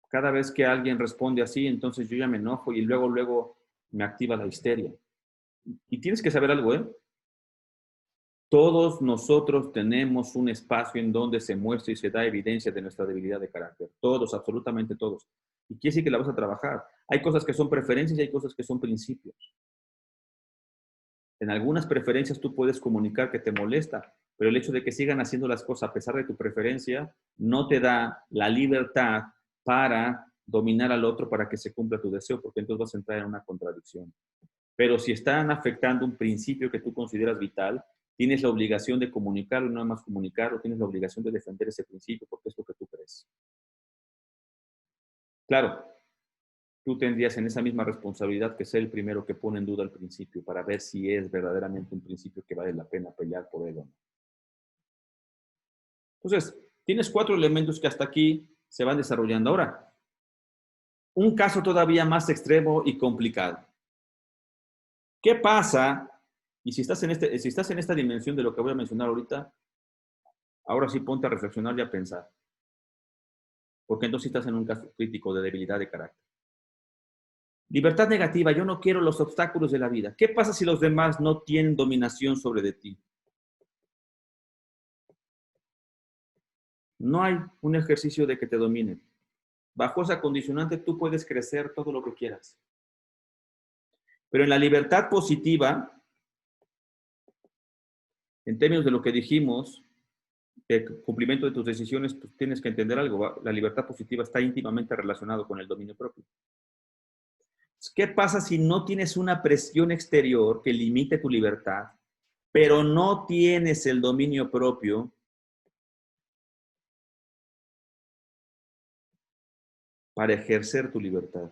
Speaker 1: Cada vez que alguien responde así, entonces yo ya me enojo y luego me activa la histeria. Y tienes que saber algo, ¿eh? Todos nosotros tenemos un espacio en donde se muestra y se da evidencia de nuestra debilidad de carácter. Todos, absolutamente todos. Y quiere decir que la vas a trabajar. Hay cosas que son preferencias y hay cosas que son principios. En algunas preferencias tú puedes comunicar que te molesta, pero el hecho de que sigan haciendo las cosas a pesar de tu preferencia no te da la libertad para dominar al otro para que se cumpla tu deseo, porque entonces vas a entrar en una contradicción. Pero si están afectando un principio que tú consideras vital, tienes la obligación de comunicarlo, no nada más comunicarlo, tienes la obligación de defender ese principio porque es lo que tú crees. Claro, tú tendrías en esa misma responsabilidad que ser el primero que pone en duda el principio para ver si es verdaderamente un principio que vale la pena pelear por él o no. Entonces, tienes 4 elementos que hasta aquí se van desarrollando. Ahora, un caso todavía más extremo y complicado. ¿Qué pasa? Y si estás en esta dimensión de lo que voy a mencionar ahorita, ahora sí ponte a reflexionar y a pensar. Porque entonces estás en un caso crítico de debilidad de carácter. Libertad negativa, yo no quiero los obstáculos de la vida. ¿Qué pasa si los demás no tienen dominación sobre de ti? No hay un ejercicio de que te dominen. Bajo esa condicionante tú puedes crecer todo lo que quieras. Pero en la libertad positiva, en términos de lo que dijimos, el cumplimiento de tus decisiones, pues tienes que entender algo. La libertad positiva está íntimamente relacionado con el dominio propio. ¿Qué pasa si no tienes una presión exterior que limite tu libertad, pero no tienes el dominio propio para ejercer tu libertad?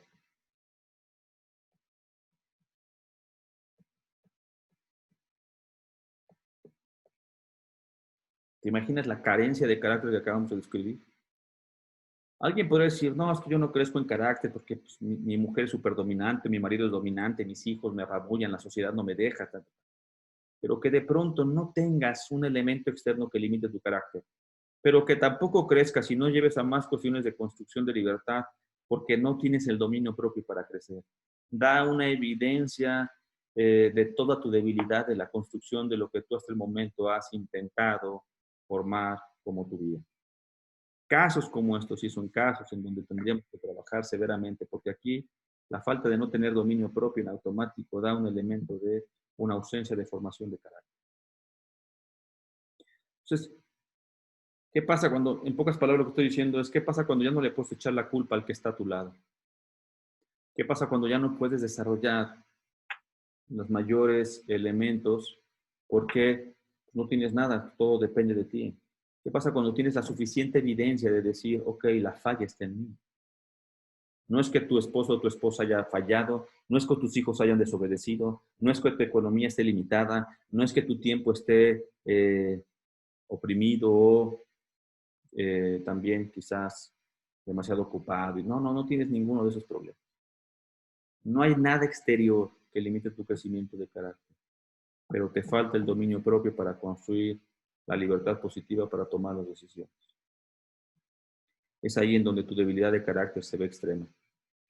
Speaker 1: ¿Te imaginas la carencia de carácter que acabamos de describir? Alguien podría decir, no, es que yo no crezco en carácter porque pues, mi mujer es súper dominante, mi marido es dominante, mis hijos me apabullan, la sociedad no me deja. Pero que de pronto no tengas un elemento externo que limite tu carácter, pero que tampoco crezcas y no lleves a más cuestiones de construcción de libertad porque no tienes el dominio propio para crecer. Da una evidencia de toda tu debilidad de la construcción de lo que tú hasta el momento has intentado formar como tu vida. Casos como estos sí son casos en donde tendríamos que trabajar severamente, porque aquí la falta de no tener dominio propio en automático da un elemento de una ausencia de formación de carácter. Entonces, ¿qué pasa cuando, en pocas palabras lo que estoy diciendo es, qué pasa cuando ya no le puedes echar la culpa al que está a tu lado? ¿Qué pasa cuando ya no puedes desarrollar los mayores elementos porque no tienes nada, todo depende de ti? ¿Qué pasa cuando tienes la suficiente evidencia de decir, ok, la falla está en mí? No es que tu esposo o tu esposa haya fallado, no es que tus hijos hayan desobedecido, no es que tu economía esté limitada, no es que tu tiempo esté oprimido o también quizás demasiado ocupado. No tienes ninguno de esos problemas. No hay nada exterior que limite tu crecimiento de carácter, pero te falta el dominio propio para construir la libertad positiva para tomar las decisiones. Es ahí en donde tu debilidad de carácter se ve extrema.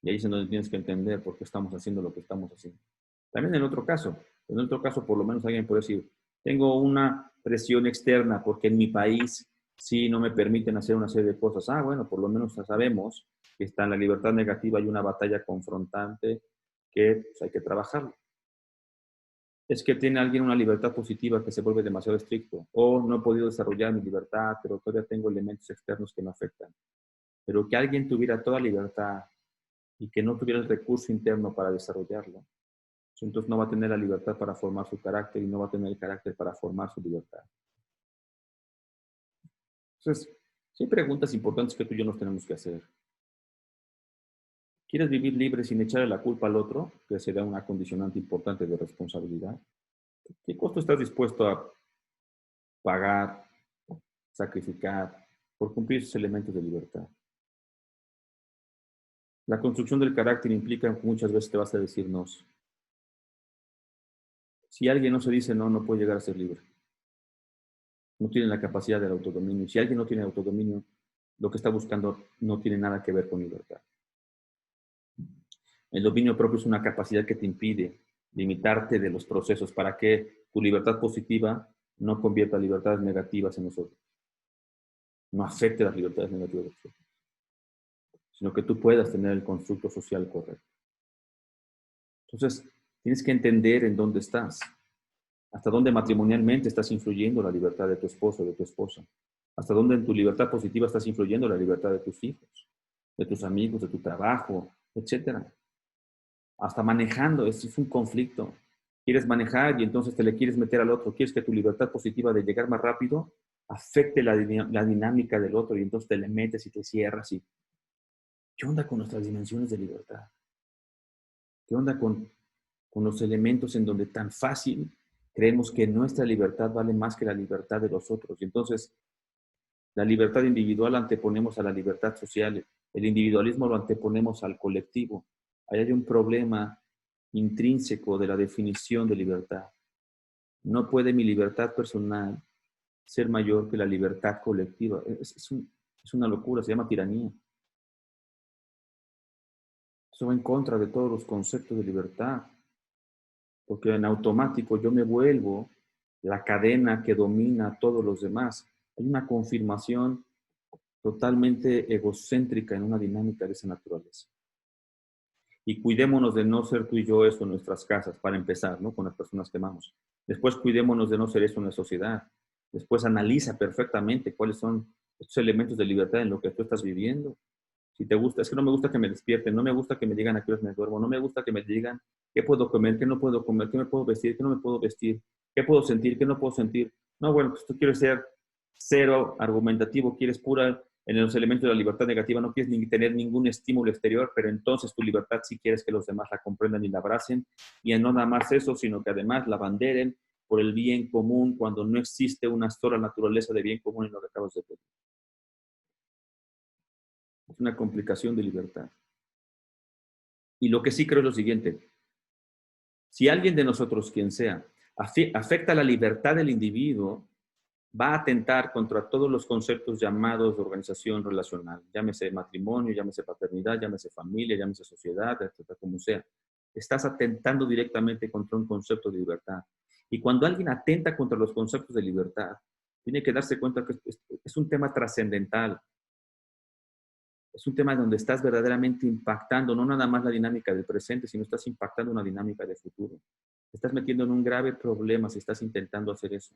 Speaker 1: Y ahí es en donde tienes que entender por qué estamos haciendo lo que estamos haciendo. También en otro caso por lo menos alguien puede decir, tengo una presión externa porque en mi país sí no me permiten hacer una serie de cosas. Ah, bueno, por lo menos ya sabemos que está en la libertad negativa y una batalla confrontante que pues, hay que trabajarlo. es que tiene alguien una libertad positiva que se vuelve demasiado estricto, o no he podido desarrollar mi libertad, pero todavía tengo elementos externos que me afectan. Pero que alguien tuviera toda libertad y que no tuviera el recurso interno para desarrollarlo, entonces no va a tener la libertad para formar su carácter y no va a tener el carácter para formar su libertad. Entonces, sí hay preguntas importantes que tú y yo nos tenemos que hacer. ¿Quieres vivir libre sin echarle la culpa al otro? Que será una condicionante importante de responsabilidad. ¿Qué costo estás dispuesto a pagar, sacrificar por cumplir esos elementos de libertad? La construcción del carácter implica que muchas veces te vas a decir no. Si alguien no se dice no, no puede llegar a ser libre. No tiene la capacidad del autodominio. Si alguien no tiene autodominio, lo que está buscando no tiene nada que ver con libertad. El dominio propio es una capacidad que te impide limitarte de los procesos para que tu libertad positiva no convierta libertades negativas en nosotros. No afecte las libertades negativas de nosotros, sino que tú puedas tener el constructo social correcto. Entonces, tienes que entender en dónde estás, hasta dónde matrimonialmente estás influyendo la libertad de tu esposo o de tu esposa, hasta dónde en tu libertad positiva estás influyendo la libertad de tus hijos, de tus amigos, de tu trabajo, etcétera. Hasta manejando, es un conflicto. Quieres manejar y entonces te le quieres meter al otro. Quieres que tu libertad positiva de llegar más rápido afecte la dinámica del otro y entonces te le metes y te cierras. Y ¿qué onda con nuestras dimensiones de libertad? ¿Qué onda con los elementos en donde tan fácil creemos que nuestra libertad vale más que la libertad de los otros? Y entonces la libertad individual anteponemos a la libertad social. El individualismo lo anteponemos al colectivo. Ahí hay un problema intrínseco de la definición de libertad. No puede mi libertad personal ser mayor que la libertad colectiva. Es una locura, se llama tiranía. Eso va en contra de todos los conceptos de libertad, porque en automático yo me vuelvo la cadena que domina a todos los demás. Hay una confirmación totalmente egocéntrica en una dinámica de esa naturaleza. Y cuidémonos de no ser tú y yo eso en nuestras casas, para empezar, ¿no? Con las personas que amamos. Después cuidémonos de no ser eso en la sociedad. Después analiza perfectamente cuáles son estos elementos de libertad en lo que tú estás viviendo. Si te gusta, es que no me gusta que me despierten, no me gusta que me digan a qué horas me duermo, no me gusta que me digan qué puedo comer, qué no puedo comer, qué me puedo vestir, qué no me puedo vestir, qué puedo sentir, qué no puedo sentir. No, bueno, pues tú quieres ser cero argumentativo, quieres pura en los elementos de la libertad negativa, no quieres ni tener ningún estímulo exterior, pero entonces tu libertad sí quieres que los demás la comprendan y la abracen, y no nada más eso, sino que además la banderen por el bien común cuando no existe una sola naturaleza de bien común en lo que acabas de decir. Es una complicación de libertad. Y lo que sí creo es lo siguiente. Si alguien de nosotros, quien sea, afecta la libertad del individuo, va a atentar contra todos los conceptos llamados de organización relacional. Llámese matrimonio, llámese paternidad, llámese familia, llámese sociedad, etcétera, como sea. Estás atentando directamente contra un concepto de libertad. Y cuando alguien atenta contra los conceptos de libertad, tiene que darse cuenta que es un tema trascendental. Es un tema donde estás verdaderamente impactando no nada más la dinámica del presente, sino estás impactando una dinámica de futuro. Te estás metiendo en un grave problema si estás intentando hacer eso.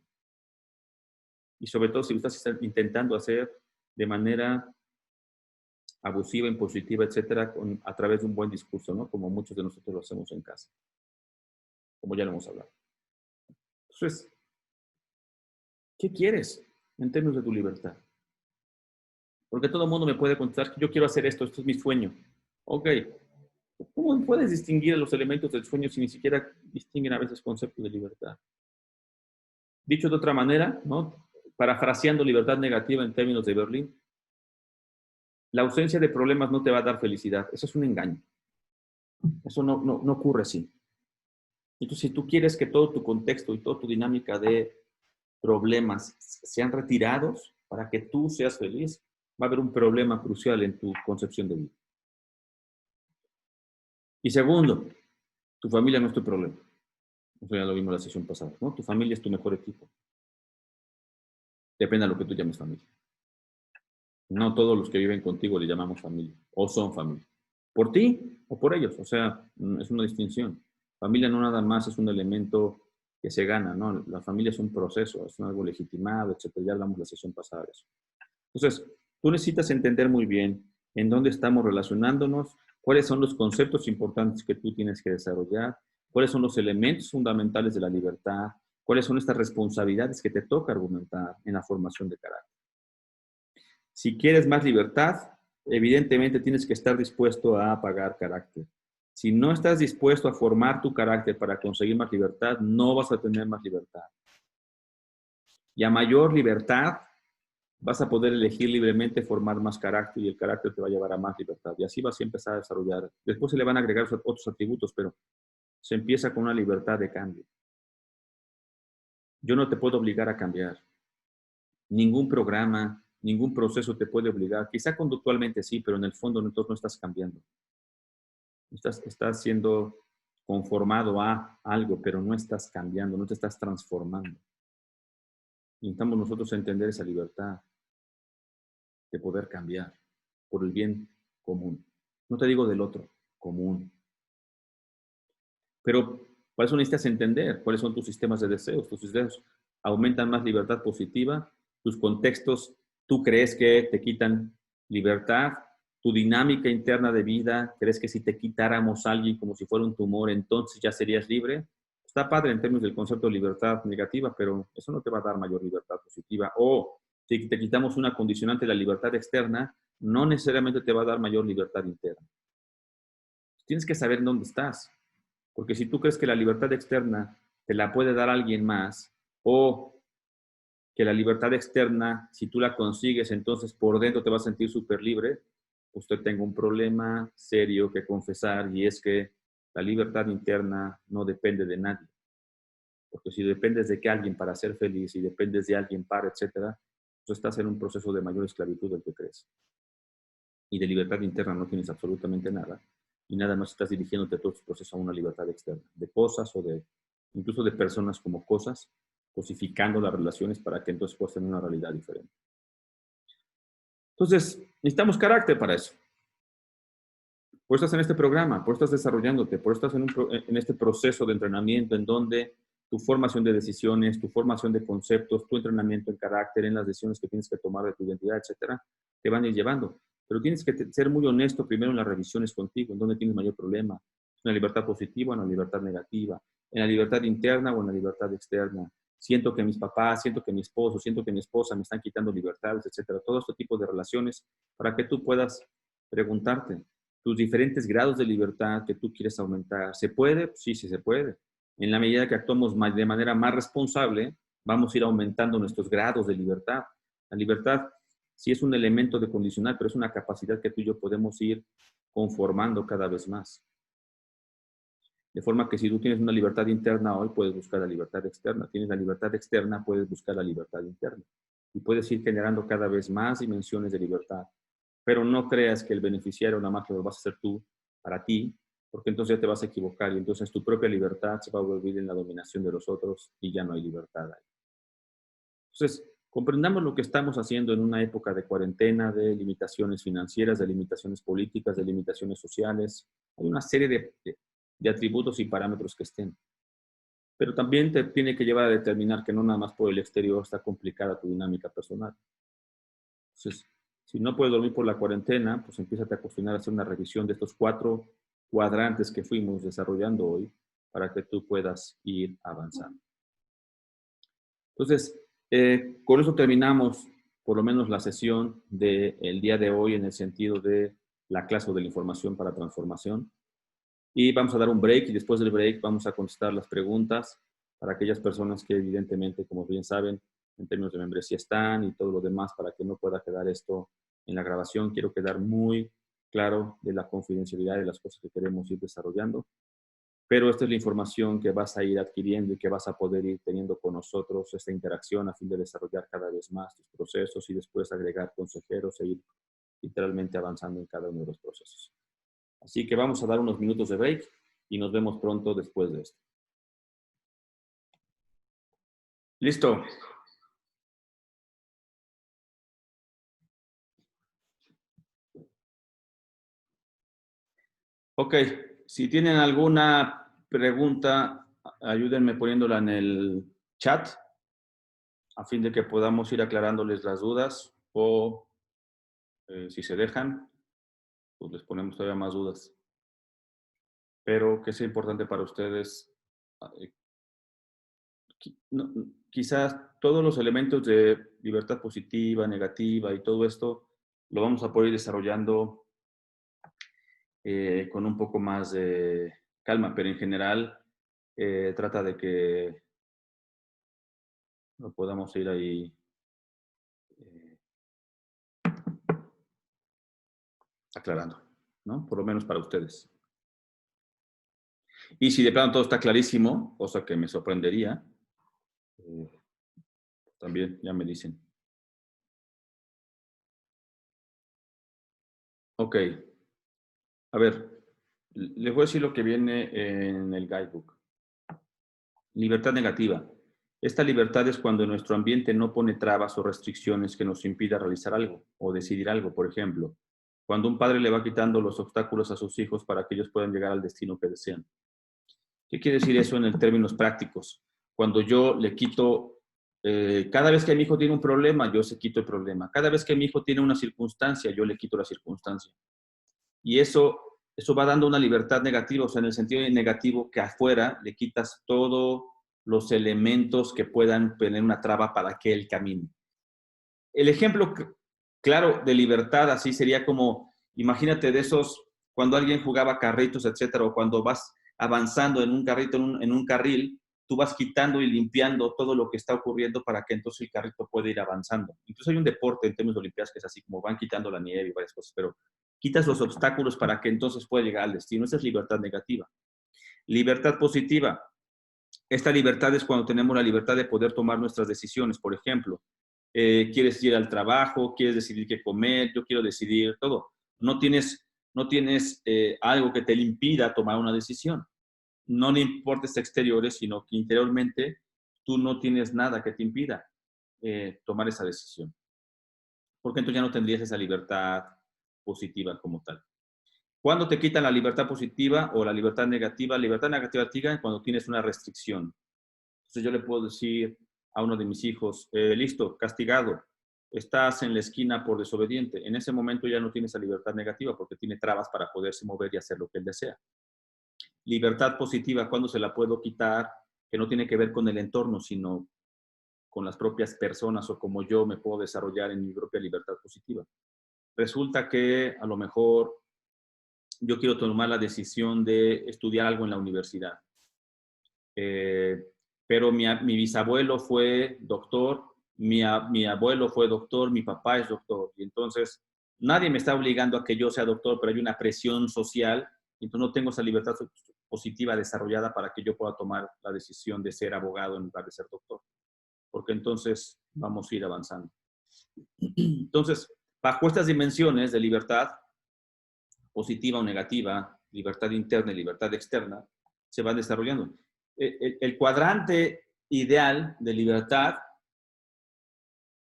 Speaker 1: Y sobre todo si lo estás intentando hacer de manera abusiva, impositiva, etcétera, a través de un buen discurso, ¿no? Como muchos de nosotros lo hacemos en casa, como ya lo hemos hablado. Entonces, ¿qué quieres en términos de tu libertad? Porque todo el mundo me puede contestar que yo quiero hacer esto, esto es mi sueño. Ok, ¿cómo puedes distinguir los elementos del sueño si ni siquiera distinguen a veces conceptos de libertad? Dicho de otra manera, ¿no? Parafraseando libertad negativa en términos de Berlín, la ausencia de problemas no te va a dar felicidad. Eso es un engaño. Eso no ocurre así. Entonces, si tú quieres que todo tu contexto y toda tu dinámica de problemas sean retirados para que tú seas feliz, va a haber un problema crucial en tu concepción de vida. Y segundo, tu familia no es tu problema. Eso ya lo vimos en la sesión pasada, ¿no? Tu familia es tu mejor equipo. Depende de lo que tú llames familia. No todos los que viven contigo le llamamos familia o son familia. Por ti o por ellos. O sea, es una distinción. Familia no nada más es un elemento que se gana, ¿no? La familia es un proceso, es algo legitimado, etcétera. Ya hablamos la sesión pasada de eso. Entonces, tú necesitas entender muy bien en dónde estamos relacionándonos, cuáles son los conceptos importantes que tú tienes que desarrollar, cuáles son los elementos fundamentales de la libertad, cuáles son estas responsabilidades que te toca argumentar en la formación de carácter. Si quieres más libertad, evidentemente tienes que estar dispuesto a pagar carácter. Si no estás dispuesto a formar tu carácter para conseguir más libertad, no vas a tener más libertad. Y a mayor libertad, vas a poder elegir libremente formar más carácter y el carácter te va a llevar a más libertad. Y así vas a empezar a desarrollar. Después se le van a agregar otros atributos, pero se empieza con una libertad de cambio. Yo no te puedo obligar a cambiar. Ningún programa, ningún proceso te puede obligar. Quizá conductualmente sí, pero en el fondo entonces no estás cambiando. Estás siendo conformado a algo, pero no estás cambiando, no te estás transformando. Necesitamos nosotros entender esa libertad de poder cambiar por el bien común. No te digo del otro, común. Pero para eso necesitas entender cuáles son tus sistemas de deseos. Tus deseos aumentan más libertad positiva, tus contextos, tú crees que te quitan libertad, tu dinámica interna de vida, crees que si te quitáramos a alguien como si fuera un tumor, entonces ya serías libre. Está padre en términos del concepto de libertad negativa, pero eso no te va a dar mayor libertad positiva. O si te quitamos una condicionante de la libertad externa, no necesariamente te va a dar mayor libertad interna. Tienes que saber dónde estás. Porque si tú crees que la libertad externa te la puede dar alguien más, o que la libertad externa, si tú la consigues, entonces por dentro te vas a sentir súper libre, usted tenga un problema serio que confesar, y es que la libertad interna no depende de nadie. Porque si dependes de que alguien para ser feliz y dependes de alguien para, etcétera, pues estás en un proceso de mayor esclavitud del que crees. Y de libertad interna no tienes absolutamente nada. Y nada más estás dirigiéndote todo tu proceso a una libertad externa, de cosas o de, incluso de personas como cosas, cosificando las relaciones para que entonces puedas tener una realidad diferente. Entonces, necesitamos carácter para eso. Por eso estás en este programa, por eso estás desarrollándote, por eso estás en este proceso de entrenamiento en donde tu formación de decisiones, tu formación de conceptos, tu entrenamiento en carácter, en las decisiones que tienes que tomar de tu identidad, etcétera, te van a ir llevando. Pero tienes que ser muy honesto primero en las revisiones contigo, en dónde tienes mayor problema, en la libertad positiva o en la libertad negativa, en la libertad interna o en la libertad externa. Siento que mis papás, siento que mi esposo, siento que mi esposa me están quitando libertades, etcétera. Todo este tipo de relaciones para que tú puedas preguntarte tus diferentes grados de libertad que tú quieres aumentar. ¿Se puede? Sí, sí se puede. En la medida que actuamos de manera más responsable, vamos a ir aumentando nuestros grados de libertad. La libertad sí es un elemento de condicional, pero es una capacidad que tú y yo podemos ir conformando cada vez más. De forma que si tú tienes una libertad interna hoy, puedes buscar la libertad externa. Tienes la libertad externa, puedes buscar la libertad interna. Y puedes ir generando cada vez más dimensiones de libertad. Pero no creas que el beneficiario nada más lo vas a hacer tú para ti, porque entonces ya te vas a equivocar y entonces tu propia libertad se va a volver en la dominación de los otros y ya no hay libertad ahí. Entonces, comprendamos lo que estamos haciendo en una época de cuarentena, de limitaciones financieras, de limitaciones políticas, de limitaciones sociales. Hay una serie de atributos y parámetros que estén. Pero también te tiene que llevar a determinar que no nada más por el exterior está complicada tu dinámica personal. Entonces, si no puedes dormir por la cuarentena, pues empieza a acostumbrar a hacer una revisión de estos 4 cuadrantes que fuimos desarrollando hoy para que tú puedas ir avanzando. Entonces, con eso terminamos por lo menos la sesión del día de hoy en el sentido de la clase de la información para transformación. Y vamos a dar un break y después del break vamos a contestar las preguntas para aquellas personas que evidentemente, como bien saben, en términos de membresía están y todo lo demás para que no pueda quedar esto en la grabación. Quiero quedar muy claro de la confidencialidad de las cosas que queremos ir desarrollando. Pero esta es la información que vas a ir adquiriendo y que vas a poder ir teniendo con nosotros, esta interacción a fin de desarrollar cada vez más tus procesos y después agregar consejeros e ir literalmente avanzando en cada uno de los procesos. Así que vamos a dar unos minutos de break y nos vemos pronto después de esto. ¿Listo? Ok, si tienen alguna pregunta ayúdenme poniéndola en el chat a fin de que podamos ir aclarándoles las dudas o si se dejan, pues les ponemos todavía más dudas. Pero que sea importante para ustedes, eh, quizás todos los elementos de libertad positiva, negativa y todo esto lo vamos a poder ir desarrollando con un poco más de calma, pero en general trata de que lo podamos ir ahí eh, aclarando, ¿no? Por lo menos para ustedes. Y si de plano todo está clarísimo, cosa que me sorprendería, también ya me dicen. Ok. A ver, les voy a decir lo que viene en el guidebook. Libertad negativa. Esta libertad es cuando nuestro ambiente no pone trabas o restricciones que nos impida realizar algo o decidir algo. Por ejemplo, cuando un padre le va quitando los obstáculos a sus hijos para que ellos puedan llegar al destino que desean. ¿Qué quiere decir eso en términos prácticos? Cuando yo le quito, cada vez que mi hijo tiene un problema, yo se quito el problema. Cada vez que mi hijo tiene una circunstancia, yo le quito la circunstancia. Y eso va dando una libertad negativa, o sea, en el sentido de negativo, que afuera le quitas todos los elementos que puedan tener una traba para que él camine. El ejemplo claro de libertad así sería como, imagínate de esos, cuando alguien jugaba carritos, etcétera, o cuando vas avanzando en un carrito, en un carril, tú vas quitando y limpiando todo lo que está ocurriendo para que entonces el carrito pueda ir avanzando. Incluso hay un deporte en términos de olimpiadas que es así, como van quitando la nieve y varias cosas, pero quitas los obstáculos para que entonces pueda llegar al destino. Esa es libertad negativa. Libertad positiva. Esta libertad es cuando tenemos la libertad de poder tomar nuestras decisiones. Por ejemplo, quieres ir al trabajo, quieres decidir qué comer, yo quiero decidir todo. No tienes algo que te impida tomar una decisión. No le importes exteriores, sino que interiormente tú no tienes nada que te impida tomar esa decisión. Porque entonces ya no tendrías esa libertad positiva como tal. ¿Cuándo te quitan la libertad positiva o la libertad negativa? La libertad negativa te quitan cuando tienes una restricción. Entonces yo le puedo decir a uno de mis hijos, listo, castigado, estás en la esquina por desobediente. En ese momento ya no tiene esa libertad negativa porque tiene trabas para poderse mover y hacer lo que él desea. Libertad positiva, ¿cuándo se la puedo quitar? Que no tiene que ver con el entorno, sino con las propias personas o como yo me puedo desarrollar en mi propia libertad positiva. Resulta que a lo mejor yo quiero tomar la decisión de estudiar algo en la universidad. Pero mi bisabuelo fue doctor, mi abuelo fue doctor, mi papá es doctor. Y entonces nadie me está obligando a que yo sea doctor, pero hay una presión social. Y entonces no tengo esa libertad positiva desarrollada para que yo pueda tomar la decisión de ser abogado en lugar de ser doctor. Porque entonces vamos a ir avanzando. Entonces, bajo estas dimensiones de libertad positiva o negativa, libertad interna y libertad externa, se van desarrollando. El cuadrante ideal de libertad,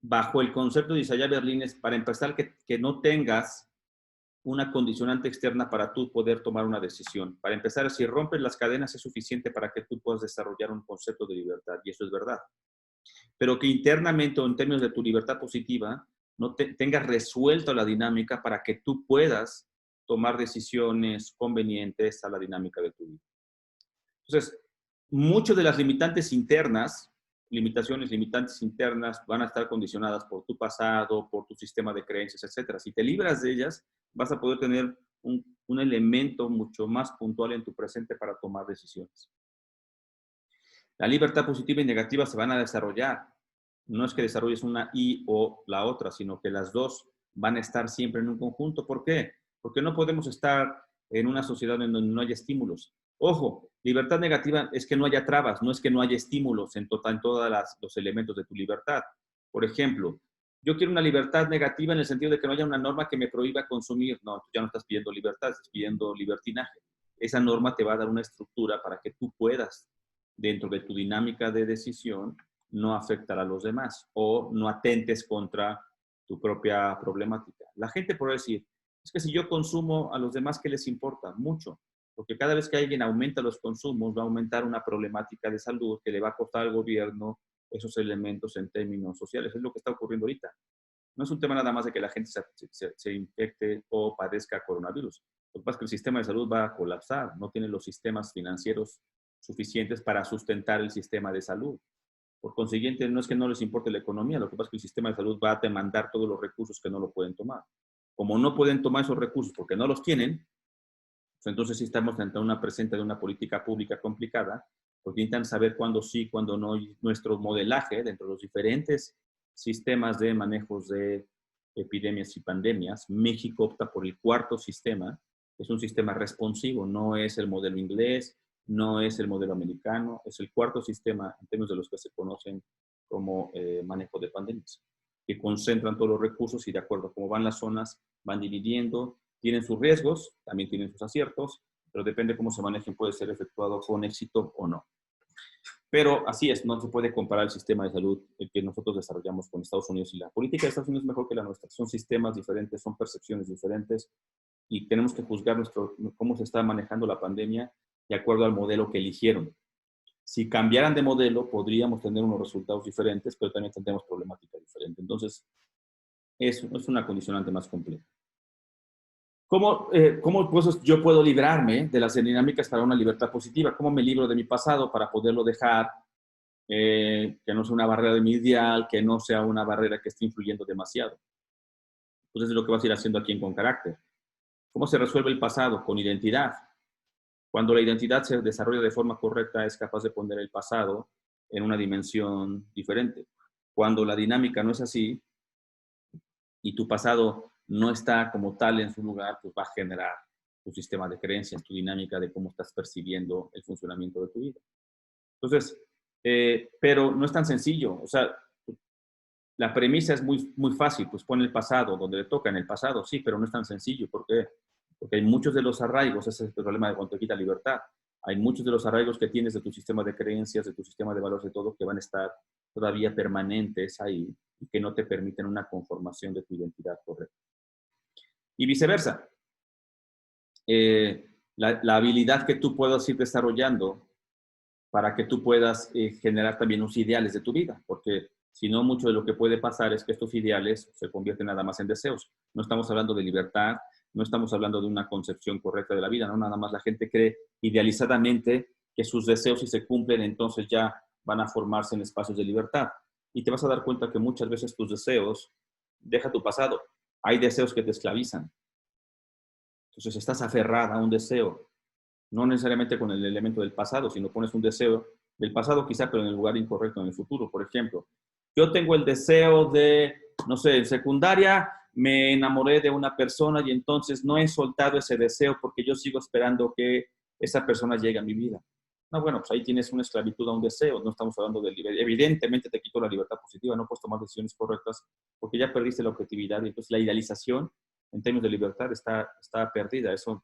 Speaker 1: bajo el concepto de Isaiah Berlin, es para empezar que no tengas una condicionante externa para tú poder tomar una decisión. Para empezar, si rompes las cadenas es suficiente para que tú puedas desarrollar un concepto de libertad, y eso es verdad. Pero que internamente o en términos de tu libertad positiva, no tengas resuelto la dinámica para que tú puedas tomar decisiones convenientes a la dinámica de tu vida. Entonces, muchas de las limitaciones limitantes internas van a estar condicionadas por tu pasado, por tu sistema de creencias, etcétera. Si te libras de ellas, vas a poder tener un elemento mucho más puntual en tu presente para tomar decisiones. La libertad positiva y negativa se van a desarrollar. No es que desarrolles una y o la otra, sino que las dos van a estar siempre en un conjunto. ¿Por qué? Porque no podemos estar en una sociedad en donde no haya estímulos. Ojo, libertad negativa es que no haya trabas, no es que no haya estímulos en todos los elementos de tu libertad. Por ejemplo, yo quiero una libertad negativa en el sentido de que no haya una norma que me prohíba consumir. No, tú ya no estás pidiendo libertad, estás pidiendo libertinaje. Esa norma te va a dar una estructura para que tú puedas, dentro de tu dinámica de decisión, no afectar a los demás o no atentes contra tu propia problemática. La gente puede decir, es que si yo consumo a los demás, ¿qué les importa? Mucho. Porque cada vez que alguien aumenta los consumos, va a aumentar una problemática de salud que le va a costar al gobierno esos elementos en términos sociales. Es lo que está ocurriendo ahorita. No es un tema nada más de que la gente se infecte o padezca coronavirus. Lo que pasa es que el sistema de salud va a colapsar. No tiene los sistemas financieros suficientes para sustentar el sistema de salud. Por consiguiente, no es que no les importe la economía, lo que pasa es que el sistema de salud va a demandar todos los recursos que no lo pueden tomar. Como no pueden tomar esos recursos porque no los tienen, pues entonces sí estamos ante una presente de una política pública complicada, porque intentan saber cuándo sí, cuándo no, y nuestro modelaje dentro de los diferentes sistemas de manejos de epidemias y pandemias. México opta por el cuarto sistema, es un sistema responsivo, no es el modelo inglés, no es el modelo americano, es el cuarto sistema en términos de los que se conocen como manejo de pandemias, que concentran todos los recursos y de acuerdo a cómo van las zonas, van dividiendo, tienen sus riesgos, también tienen sus aciertos, pero depende cómo se manejen, puede ser efectuado con éxito o no. Pero así es, no se puede comparar el sistema de salud que nosotros desarrollamos con Estados Unidos y la política de Estados Unidos es mejor que la nuestra. Son sistemas diferentes, son percepciones diferentes y tenemos que juzgar cómo se está manejando la pandemia de acuerdo al modelo que eligieron. Si cambiaran de modelo, podríamos tener unos resultados diferentes, pero también tendremos problemáticas diferentes. Entonces, es una condicionante más compleja. ¿Cómo pues, yo puedo librarme de las dinámicas para una libertad positiva? ¿Cómo me libro de mi pasado para poderlo dejar que no sea una barrera de mi ideal, que no sea una barrera que esté influyendo demasiado? Entonces es lo que vas a ir haciendo aquí en Con Carácter. ¿Cómo se resuelve el pasado? Con identidad. Cuando la identidad se desarrolla de forma correcta, es capaz de poner el pasado en una dimensión diferente. Cuando la dinámica no es así y tu pasado no está como tal en su lugar, pues va a generar tu sistema de creencias, tu dinámica de cómo estás percibiendo el funcionamiento de tu vida. Entonces, pero no es tan sencillo. O sea, la premisa es muy fácil, pues pone el pasado, donde le toca en el pasado, sí, pero no es tan sencillo. ¿Por qué? Porque hay muchos de los arraigos, ese es el problema de cuando te quita libertad. Hay muchos de los arraigos que tienes de tu sistema de creencias, de tu sistema de valores, de todo, que van a estar todavía permanentes ahí y que no te permiten una conformación de tu identidad correcta. Y viceversa. La habilidad que tú puedas ir desarrollando para que tú puedas generar también unos ideales de tu vida, porque si no, mucho de lo que puede pasar es que estos ideales se convierten nada más en deseos. No estamos hablando de libertad, no estamos hablando de una concepción correcta de la vida, no, nada más la gente cree idealizadamente que sus deseos, si se cumplen, entonces ya van a formarse en espacios de libertad. Y te vas a dar cuenta que muchas veces tus deseos, deja tu pasado, hay deseos que te esclavizan. Entonces estás aferrada a un deseo, no necesariamente con el elemento del pasado, sino pones un deseo del pasado quizá, pero en el lugar incorrecto en el futuro. Por ejemplo, yo tengo el deseo de, no sé, en secundaria me enamoré de una persona y entonces no he soltado ese deseo porque yo sigo esperando que esa persona llegue a mi vida. No, bueno, pues ahí tienes una esclavitud a un deseo, no estamos hablando de libertad. Evidentemente te quitó la libertad positiva, no puedes tomar decisiones correctas porque ya perdiste la objetividad y entonces la idealización en términos de libertad está perdida. Eso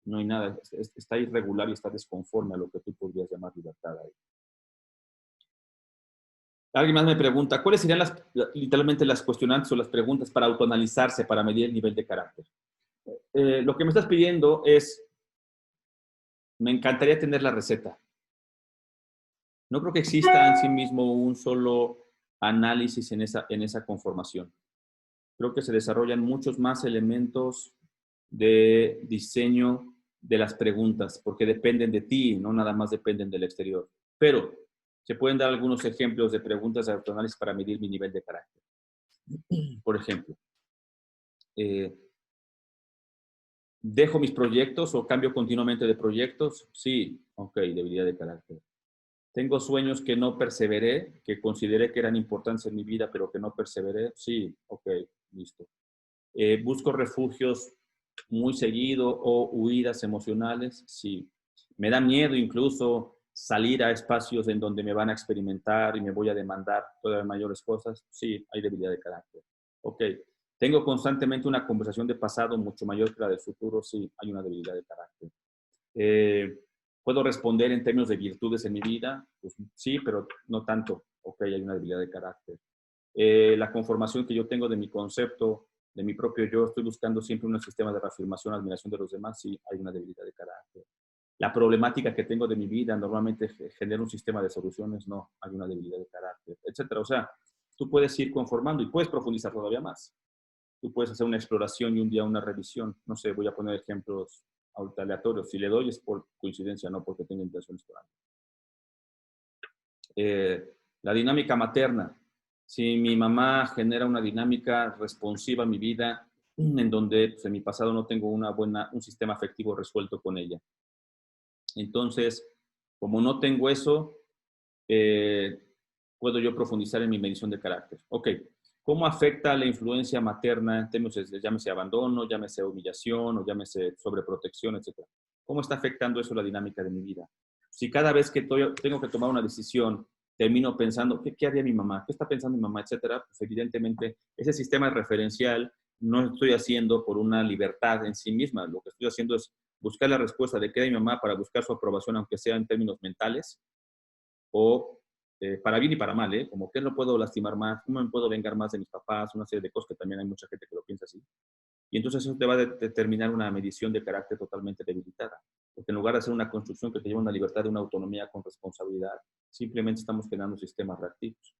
Speaker 1: no hay nada, está irregular y está desconforme a lo que tú podrías llamar libertad ahí. Alguien más me pregunta, ¿cuáles serían literalmente las cuestionantes o las preguntas para autoanalizarse, para medir el nivel de carácter? Lo que me estás pidiendo es, me encantaría tener la receta. No creo que exista en sí mismo un solo análisis en esa conformación. Creo que se desarrollan muchos más elementos de diseño de las preguntas, porque dependen de ti, no nada más dependen del exterior. Pero se pueden dar algunos ejemplos de preguntas de autoanálisis para medir mi nivel de carácter. Por ejemplo, ¿dejo mis proyectos o cambio continuamente de proyectos? Sí, ok, debilidad de carácter. ¿Tengo sueños que no perseveré, que consideré que eran importantes en mi vida, pero que no perseveré? Sí, ok, listo. ¿Busco refugios muy seguido o huidas emocionales? Sí. ¿Me da miedo incluso salir a espacios en donde me van a experimentar y me voy a demandar todavía mayores cosas? Sí, hay debilidad de carácter. Ok. ¿Tengo constantemente una conversación de pasado mucho mayor que la del futuro? Sí, hay una debilidad de carácter. ¿Puedo responder en términos de virtudes en mi vida? Pues sí, pero no tanto. Ok, hay una debilidad de carácter. La conformación que yo tengo de mi concepto, de mi propio yo, estoy buscando siempre un sistema de reafirmación, admiración de los demás, sí, hay una debilidad de carácter. la problemática que tengo de mi vida normalmente genera un sistema de soluciones, no, hay una debilidad de carácter, etcétera. O sea, tú puedes ir conformando y puedes profundizar todavía más. Tú puedes hacer una exploración y un día una revisión. No sé, voy a poner ejemplos ahorita aleatorios. Si le doy es por coincidencia, no porque tenga intenciones por algo. La dinámica materna. Si mi mamá genera una dinámica responsiva en mi vida, en donde pues, en mi pasado no tengo un sistema afectivo resuelto con ella. Entonces, como no tengo eso, puedo yo profundizar en mi medición de carácter. Ok, ¿cómo afecta la influencia materna en términos de, llámese abandono, llámese humillación o llámese sobreprotección, etcétera? ¿Cómo está afectando eso la dinámica de mi vida? Si cada vez que tengo que tomar una decisión termino pensando, ¿qué haría mi mamá? ¿Qué está pensando mi mamá? Etcétera, pues evidentemente ese sistema referencial no lo estoy haciendo por una libertad en sí misma. Lo que estoy haciendo es buscar la respuesta de qué haría mi mamá para buscar su aprobación, aunque sea en términos mentales, o para bien y para mal, ¿eh? Como qué no puedo lastimar más, cómo me puedo vengar más de mis papás, una serie de cosas que también hay mucha gente que lo piensa así. Y entonces eso te va a determinar una medición de carácter totalmente debilitada. Porque en lugar de hacer una construcción que te lleva a una libertad de una autonomía con responsabilidad, simplemente estamos generando sistemas reactivos.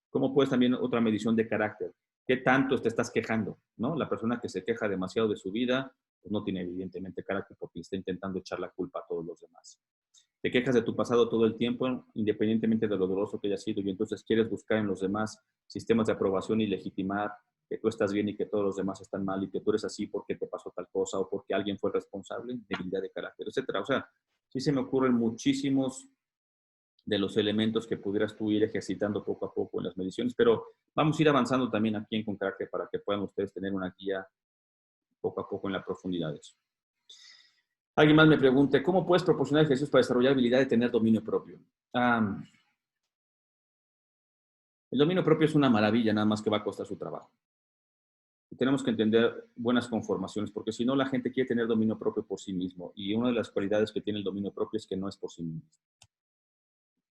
Speaker 1: ¿Cómo puedes también otra medición de carácter? ¿Qué tanto te estás quejando? ¿No? La persona que se queja demasiado de su vida, pues no tiene evidentemente carácter porque está intentando echar la culpa a todos los demás. Te quejas de tu pasado todo el tiempo, independientemente de lo doloroso que haya sido, y entonces quieres buscar en los demás sistemas de aprobación y legitimar que tú estás bien y que todos los demás están mal y que tú eres así porque te pasó tal cosa o porque alguien fue responsable, debilidad de carácter, etcétera. O sea, sí se me ocurren muchísimos de los elementos que pudieras tú ir ejercitando poco a poco en las mediciones, pero vamos a ir avanzando también aquí en Concaraje para que puedan ustedes tener una guía poco a poco en las profundidades. Alguien más me pregunte, ¿cómo puedes proporcionar ejercicios para desarrollar habilidad de tener dominio propio? El dominio propio es una maravilla, nada más que va a costar su trabajo. Y tenemos que entender buenas conformaciones, porque si no, la gente quiere tener dominio propio por sí mismo. Y una de las cualidades que tiene el dominio propio es que no es por sí mismo.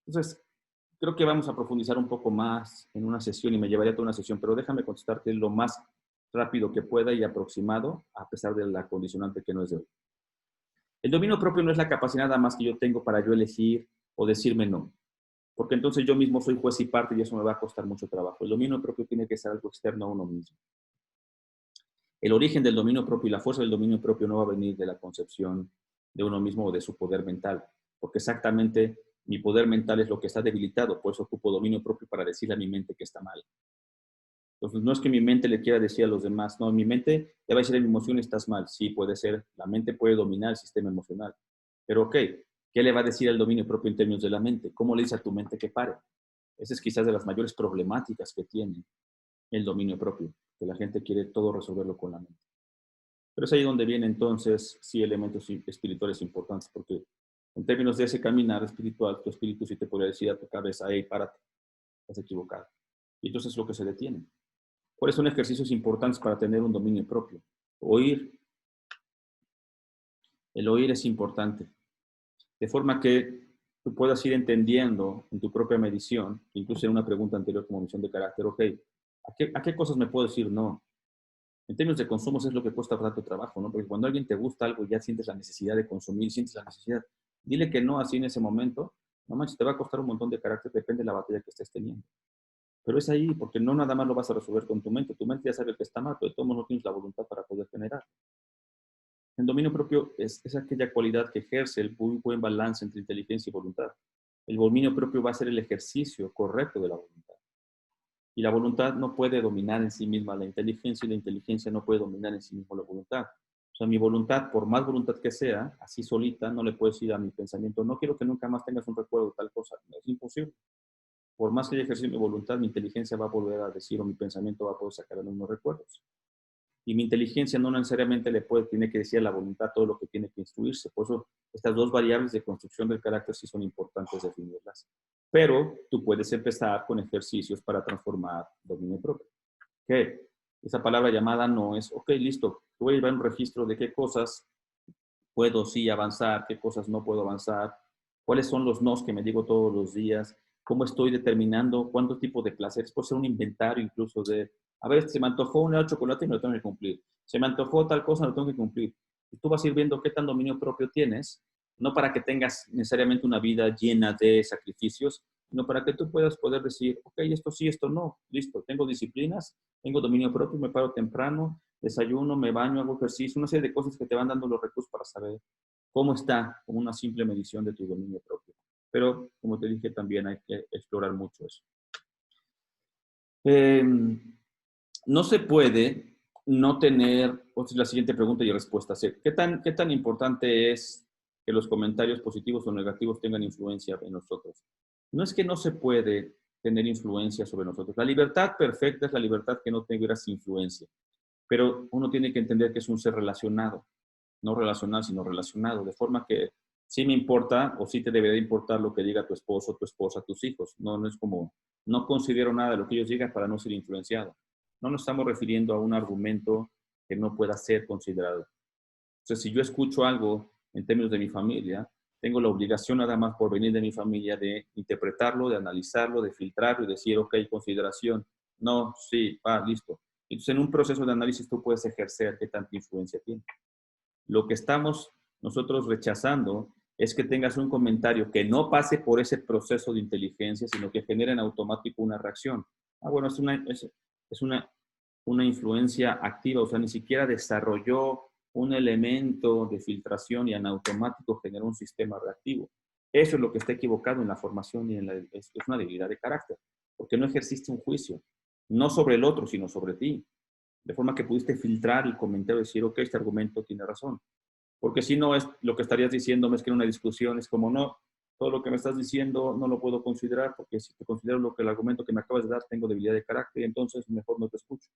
Speaker 1: Entonces, creo que vamos a profundizar un poco más en una sesión y me llevaría toda una sesión, pero déjame contestarte lo más rápido que pueda y aproximado, a pesar de la condicionante que no es de hoy. El dominio propio no es la capacidad nada más que yo tengo para yo elegir o decirme no, porque entonces yo mismo soy juez y parte y eso me va a costar mucho trabajo. El dominio propio tiene que ser algo externo a uno mismo. El origen del dominio propio y la fuerza del dominio propio no va a venir de la concepción de uno mismo o de su poder mental, porque exactamente mi poder mental es lo que está debilitado, por eso ocupo dominio propio para decirle a mi mente que está mal. Entonces, no es que mi mente le quiera decir a los demás, no, mi mente le va a decir a mi emoción, estás mal. Sí, puede ser, la mente puede dominar el sistema emocional. Pero, ok, ¿qué le va a decir el dominio propio en términos de la mente? ¿Cómo le dice a tu mente que pare? Esa es quizás de las mayores problemáticas que tiene el dominio propio, que la gente quiere todo resolverlo con la mente. Pero es ahí donde vienen entonces, sí, elementos espirituales importantes, porque en términos de ese caminar espiritual, tu espíritu sí te podría decir a tu cabeza, hey, párate, estás equivocado. Y entonces es lo que se detiene. ¿Cuáles son ejercicios importantes para tener un dominio propio? Oír. El oír es importante. De forma que tú puedas ir entendiendo en tu propia medición, incluso en una pregunta anterior como medición de carácter, ok, ¿a qué cosas me puedo decir no? En términos de consumos es lo que cuesta tanto trabajo, ¿no? Porque cuando a alguien te gusta algo ya sientes la necesidad de consumir, sientes la necesidad. Dile que no así en ese momento, no manches, te va a costar un montón de carácter, depende de la batalla que estés teniendo. Pero es ahí, porque no nada más lo vas a resolver con tu mente. Tu mente ya sabe que está mal, pero de todos modos no tienes la voluntad para poder generar. El dominio propio es aquella cualidad que ejerce el muy buen balance entre inteligencia y voluntad. El dominio propio va a ser el ejercicio correcto de la voluntad. Y la voluntad no puede dominar en sí misma la inteligencia y la inteligencia no puede dominar en sí misma la voluntad. O sea, mi voluntad, por más voluntad que sea, así solita, no le puedo decir a mi pensamiento, no quiero que nunca más tengas un recuerdo de tal cosa. Es imposible. Por más que yo ejerza mi voluntad, mi inteligencia va a volver a decir o mi pensamiento va a poder sacar unos recuerdos. Y mi inteligencia no necesariamente tiene que decir a la voluntad todo lo que tiene que instruirse. Por eso estas dos variables de construcción del carácter sí son importantes definirlas. Pero tú puedes empezar con ejercicios para transformar dominio propio. ¿Qué? Esa palabra llamada no es, ok, listo, te voy a llevar un registro de qué cosas puedo sí avanzar, qué cosas no puedo avanzar, cuáles son los nos que me digo todos los días, cómo estoy determinando cuánto tipo de placeres, puede ser un inventario incluso de, a ver, se me antojó un helado de chocolate y me lo tengo que cumplir, se me antojó tal cosa, lo tengo que cumplir. Y tú vas a ir viendo qué tan dominio propio tienes no para que tengas necesariamente una vida llena de sacrificios, sino para que tú puedas poder decir, ok, esto sí, esto no, listo, tengo disciplinas, tengo dominio propio, me paro temprano, desayuno, me baño, hago ejercicio, una serie de cosas que te van dando los recursos para saber cómo está, como una simple medición de tu dominio propio. Pero, como te dije, también hay que explorar mucho eso. No se puede no tener, esta es la siguiente pregunta y respuesta. ¿Qué tan importante es que los comentarios positivos o negativos tengan influencia en nosotros? No es que no se puede tener influencia sobre nosotros. La libertad perfecta es la libertad que no tengas influencia. Pero uno tiene que entender que es un ser relacionado, no relacional, sino relacionado, de forma que sí me importa o sí te debería importar lo que diga tu esposo, tu esposa, tus hijos. No, no es como, no considero nada de lo que ellos digan para no ser influenciado. No nos estamos refiriendo a un argumento que no pueda ser considerado. Entonces, si yo escucho algo en términos de mi familia, tengo la obligación nada más por venir de mi familia de interpretarlo, de analizarlo, de filtrarlo y decir, ok, consideración, no, sí, va, listo. Entonces, en un proceso de análisis tú puedes ejercer qué tanta influencia tiene. Lo que estamos nosotros rechazando es que tengas un comentario que no pase por ese proceso de inteligencia, sino que genere en automático una reacción. Ah, bueno, es una influencia activa, o sea, ni siquiera desarrolló un elemento de filtración y en automático generó un sistema reactivo. Eso es lo que está equivocado en la formación y es una debilidad de carácter, porque no ejerciste un juicio, no sobre el otro, sino sobre ti. De forma que pudiste filtrar el comentario y decir, ok, este argumento tiene razón. Porque si no, es lo que estarías diciéndome es que en una discusión es como, no, todo lo que me estás diciendo no lo puedo considerar, porque si te considero lo que el argumento que me acabas de dar, tengo debilidad de carácter, y entonces mejor no te escucho.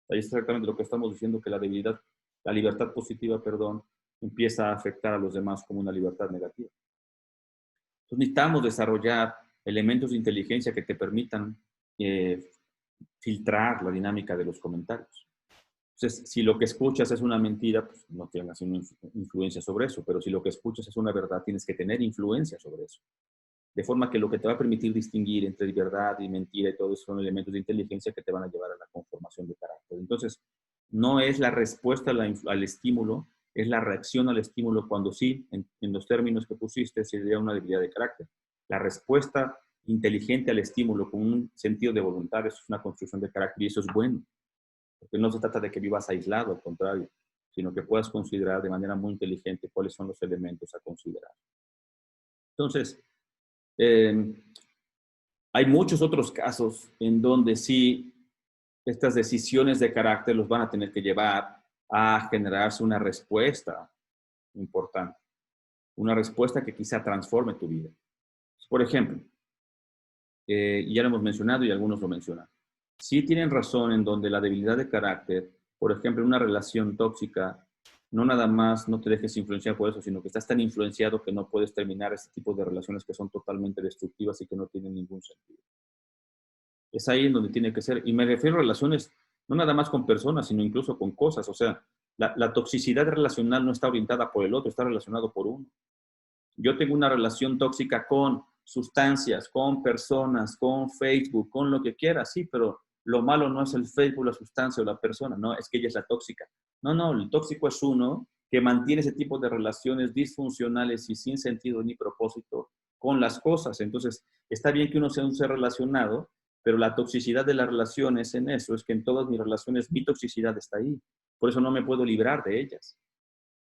Speaker 1: Ahí es exactamente lo que estamos diciendo, que la debilidad, la libertad positiva, perdón, empieza a afectar a los demás como una libertad negativa. Entonces necesitamos desarrollar elementos de inteligencia que te permitan filtrar la dinámica de los comentarios. Entonces, si lo que escuchas es una mentira, pues no tengas una influencia sobre eso, pero si lo que escuchas es una verdad, tienes que tener influencia sobre eso. De forma que lo que te va a permitir distinguir entre verdad y mentira y todo eso son elementos de inteligencia que te van a llevar a la conformación de carácter. Entonces, no es la respuesta al estímulo, es la reacción al estímulo cuando sí, en los términos que pusiste, sería una debilidad de carácter. La respuesta inteligente al estímulo con un sentido de voluntad es una construcción de carácter y eso es bueno. Porque no se trata de que vivas aislado, al contrario, sino que puedas considerar de manera muy inteligente cuáles son los elementos a considerar. Entonces, hay muchos otros casos en donde sí estas decisiones de carácter los van a tener que llevar a generarse una respuesta importante, una respuesta que quizá transforme tu vida. Por ejemplo, ya lo hemos mencionado y algunos lo mencionan. Sí tienen razón en donde la debilidad de carácter, por ejemplo, en una relación tóxica, no nada más no te dejes influenciar por eso, sino que estás tan influenciado que no puedes terminar este tipo de relaciones que son totalmente destructivas y que no tienen ningún sentido. Es ahí en donde tiene que ser. Y me refiero a relaciones no nada más con personas, sino incluso con cosas. O sea, la toxicidad relacional no está orientada por el otro, está relacionado por uno. Yo tengo una relación tóxica con sustancias, con personas, con Facebook, con lo que quiera, sí, pero lo malo no es el Facebook, la sustancia o la persona, no, es que ella es la tóxica. No, no, el tóxico es uno que mantiene ese tipo de relaciones disfuncionales y sin sentido ni propósito con las cosas. Entonces, está bien que uno sea un ser relacionado, pero la toxicidad de las relaciones en eso es que en todas mis relaciones mi toxicidad está ahí. Por eso no me puedo librar de ellas.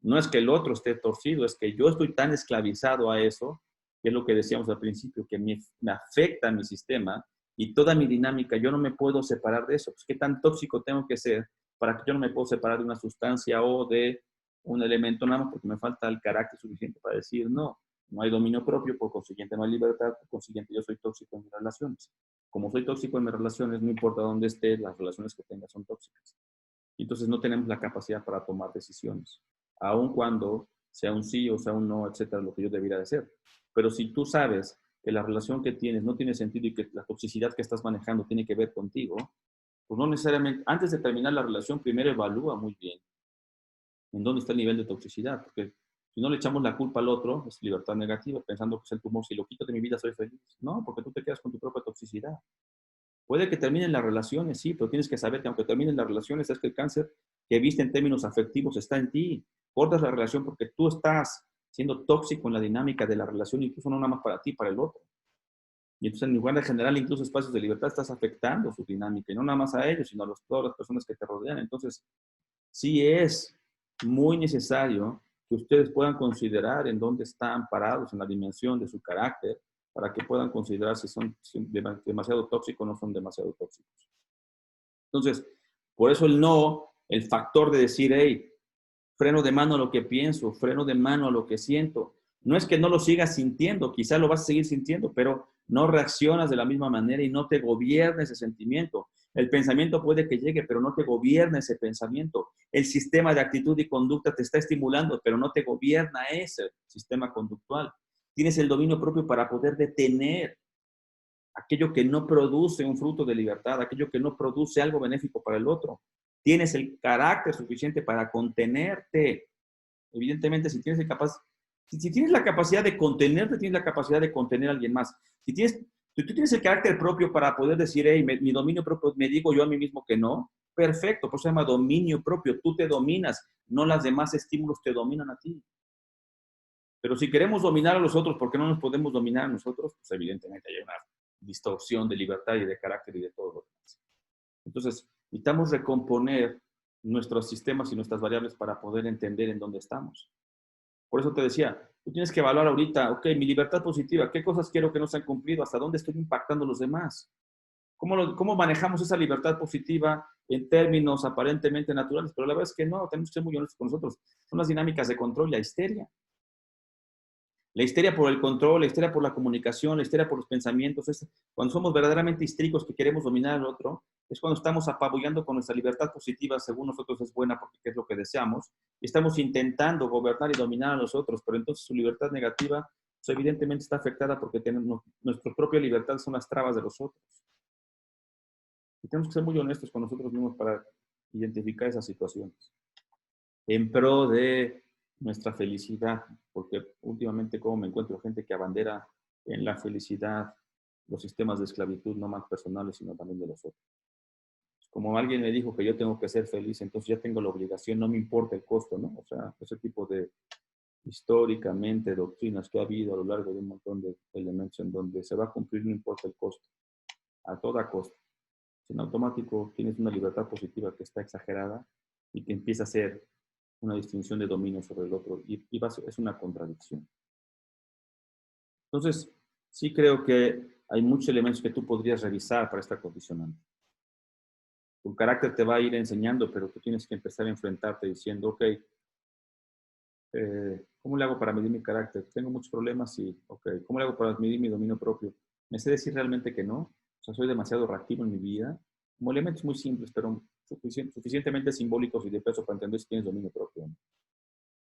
Speaker 1: No es que el otro esté torcido, es que yo estoy tan esclavizado a eso, que es lo que decíamos al principio, que me afecta a mi sistema y toda mi dinámica, yo no me puedo separar de eso. Pues, ¿qué tan tóxico tengo que ser para que yo no me puedo separar de una sustancia o de un elemento nada más porque me falta el carácter suficiente para decir no? No hay dominio propio, por consiguiente no hay libertad, por consiguiente yo soy tóxico en mis relaciones. Como soy tóxico en mis relaciones, no importa dónde esté, las relaciones que tenga son tóxicas. Y entonces no tenemos la capacidad para tomar decisiones, aun cuando sea un sí o sea un no, etcétera, lo que yo debiera de hacer. Pero si tú sabes que la relación que tienes no tiene sentido y que la toxicidad que estás manejando tiene que ver contigo, pues no necesariamente, antes de terminar la relación, primero evalúa muy bien en dónde está el nivel de toxicidad, porque si no le echamos la culpa al otro, es libertad negativa, pensando que es el tumor, si lo quito de mi vida soy feliz. No, porque tú te quedas con tu propia toxicidad. Puede que terminen las relaciones, sí, pero tienes que saber que aunque terminen las relaciones, es que el cáncer que viste en términos afectivos está en ti. Cortas la relación porque tú estás siendo tóxico en la dinámica de la relación, incluso no nada más para ti, para el otro. Y entonces, en lugar de generar incluso espacios de libertad, estás afectando su dinámica, y no nada más a ellos, sino a todas las personas que te rodean. Entonces, sí es muy necesario que ustedes puedan considerar en dónde están parados en la dimensión de su carácter, para que puedan considerar si son demasiado tóxicos o no son demasiado tóxicos. Entonces, por eso el no, el factor de decir, hey, freno de mano a lo que pienso, freno de mano a lo que siento. No es que no lo sigas sintiendo, quizás lo vas a seguir sintiendo, pero no reaccionas de la misma manera y no te gobierna ese sentimiento. El pensamiento puede que llegue, pero no te gobierna ese pensamiento. El sistema de actitud y conducta te está estimulando, pero no te gobierna ese sistema conductual. Tienes el dominio propio para poder detener aquello que no produce un fruto de libertad, aquello que no produce algo benéfico para el otro. Tienes el carácter suficiente para contenerte. Evidentemente, si tienes la capacidad de contenerte, tienes la capacidad de contener a alguien más. Si tú tienes el carácter propio para poder decir, hey, mi dominio propio, me digo yo a mí mismo que no, perfecto, por eso se llama dominio propio. Tú te dominas, no los demás estímulos te dominan a ti. Pero si queremos dominar a los otros, ¿por qué no nos podemos dominar a nosotros? Pues evidentemente hay una distorsión de libertad y de carácter y de todo lo demás. Entonces, necesitamos recomponer nuestros sistemas y nuestras variables para poder entender en dónde estamos. Por eso te decía, tú tienes que evaluar ahorita, ok, mi libertad positiva, ¿qué cosas quiero que no se han cumplido? ¿Hasta dónde estoy impactando a los demás? ¿Cómo manejamos esa libertad positiva en términos aparentemente naturales? Pero la verdad es que no, tenemos que ser muy honestos con nosotros. Son las dinámicas de control y la histeria. La histeria por el control, la histeria por la comunicación, la histeria por los pensamientos. Cuando somos verdaderamente histéricos que queremos dominar al otro, es cuando estamos apabullando con nuestra libertad positiva, según nosotros es buena porque es lo que deseamos, y estamos intentando gobernar y dominar a los otros, pero entonces su libertad negativa, pues evidentemente está afectada porque nuestra propia libertad son las trabas de los otros. Y tenemos que ser muy honestos con nosotros mismos para identificar esas situaciones. En pro de nuestra felicidad, porque últimamente como me encuentro gente que abandera en la felicidad los sistemas de esclavitud, no más personales, sino también de los otros. Como alguien me dijo que yo tengo que ser feliz, entonces ya tengo la obligación, no me importa el costo, ¿no? O sea, ese tipo de históricamente doctrinas que ha habido a lo largo de un montón de elementos en donde se va a cumplir no importa el costo, a toda costa. En automático tienes una libertad positiva que está exagerada y que empieza a ser una distinción de dominio sobre el otro y es una contradicción. Entonces, sí creo que hay muchos elementos que tú podrías revisar para esta condicionante. Tu carácter te va a ir enseñando, pero tú tienes que empezar a enfrentarte diciendo, ok, ¿cómo le hago para medir mi carácter? Tengo muchos problemas y, ok, ¿cómo le hago para medir mi dominio propio? ¿Me sé decir realmente que no? O sea, soy demasiado reactivo en mi vida. Como elementos muy simples, pero suficientemente simbólicos y de peso para entender si tienes dominio propio.